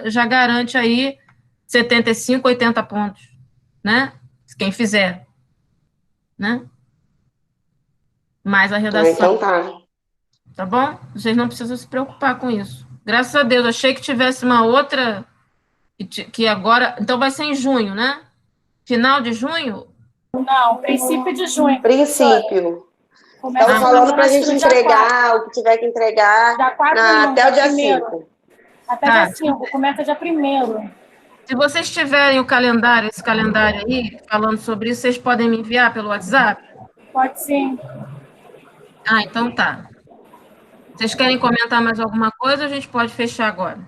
[SPEAKER 1] já garante aí 75, 80 pontos, né? Quem fizer, né? Mais a redação.
[SPEAKER 2] Então tá.
[SPEAKER 1] Tá bom? Vocês não precisam se preocupar com isso. Graças a Deus, achei que tivesse uma outra que agora... Então vai ser em junho, né? Final de junho?
[SPEAKER 6] Não, princípio de junho. professora.
[SPEAKER 2] Princípio.
[SPEAKER 6] Começa
[SPEAKER 2] Estão
[SPEAKER 6] a
[SPEAKER 2] falando para a
[SPEAKER 6] semana
[SPEAKER 2] gente
[SPEAKER 6] no dia 4.
[SPEAKER 2] entregar o que tiver que entregar
[SPEAKER 6] Dia 4 não,
[SPEAKER 2] até o dia
[SPEAKER 6] primeiro.
[SPEAKER 2] 5.
[SPEAKER 6] Até
[SPEAKER 1] Tá.
[SPEAKER 6] dia 5, começa dia 1º.
[SPEAKER 1] Se vocês tiverem o calendário, esse calendário aí, falando sobre isso, vocês podem me enviar pelo WhatsApp?
[SPEAKER 6] Pode sim.
[SPEAKER 1] Ah, então tá. Vocês querem comentar mais alguma coisa ou a gente pode fechar agora?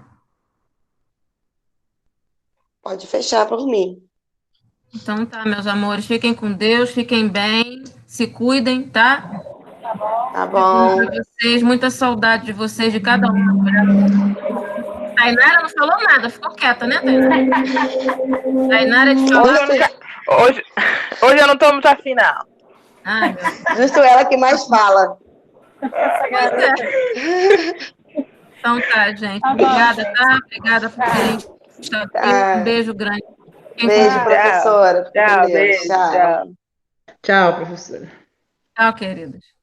[SPEAKER 2] Pode fechar por mim.
[SPEAKER 1] Então tá, meus amores, fiquem com Deus, fiquem bem, se cuidem, tá?
[SPEAKER 2] Tá bom.
[SPEAKER 1] Pra vocês, muita saudade de vocês, de cada um. Tainara não falou nada, ficou quieta, né, Tainara? Tainara de falar.
[SPEAKER 7] Hoje eu não tô muito afim, não.
[SPEAKER 1] Ai, meu Deus.
[SPEAKER 2] Justo ela que mais fala.
[SPEAKER 1] Pois é. Então tá, gente.
[SPEAKER 6] Tá bom,
[SPEAKER 1] Obrigada,
[SPEAKER 6] gente.
[SPEAKER 1] tá? Obrigada por terem estado aqui.
[SPEAKER 2] Tá.
[SPEAKER 1] Um beijo grande. Fiquem com
[SPEAKER 2] Beijo,
[SPEAKER 1] Deus.
[SPEAKER 2] professora. Fica com
[SPEAKER 7] Tchau,
[SPEAKER 2] Deus.
[SPEAKER 7] beijo,
[SPEAKER 2] Tchau.
[SPEAKER 7] tchau.
[SPEAKER 5] Tchau, professora.
[SPEAKER 1] Tchau, queridos.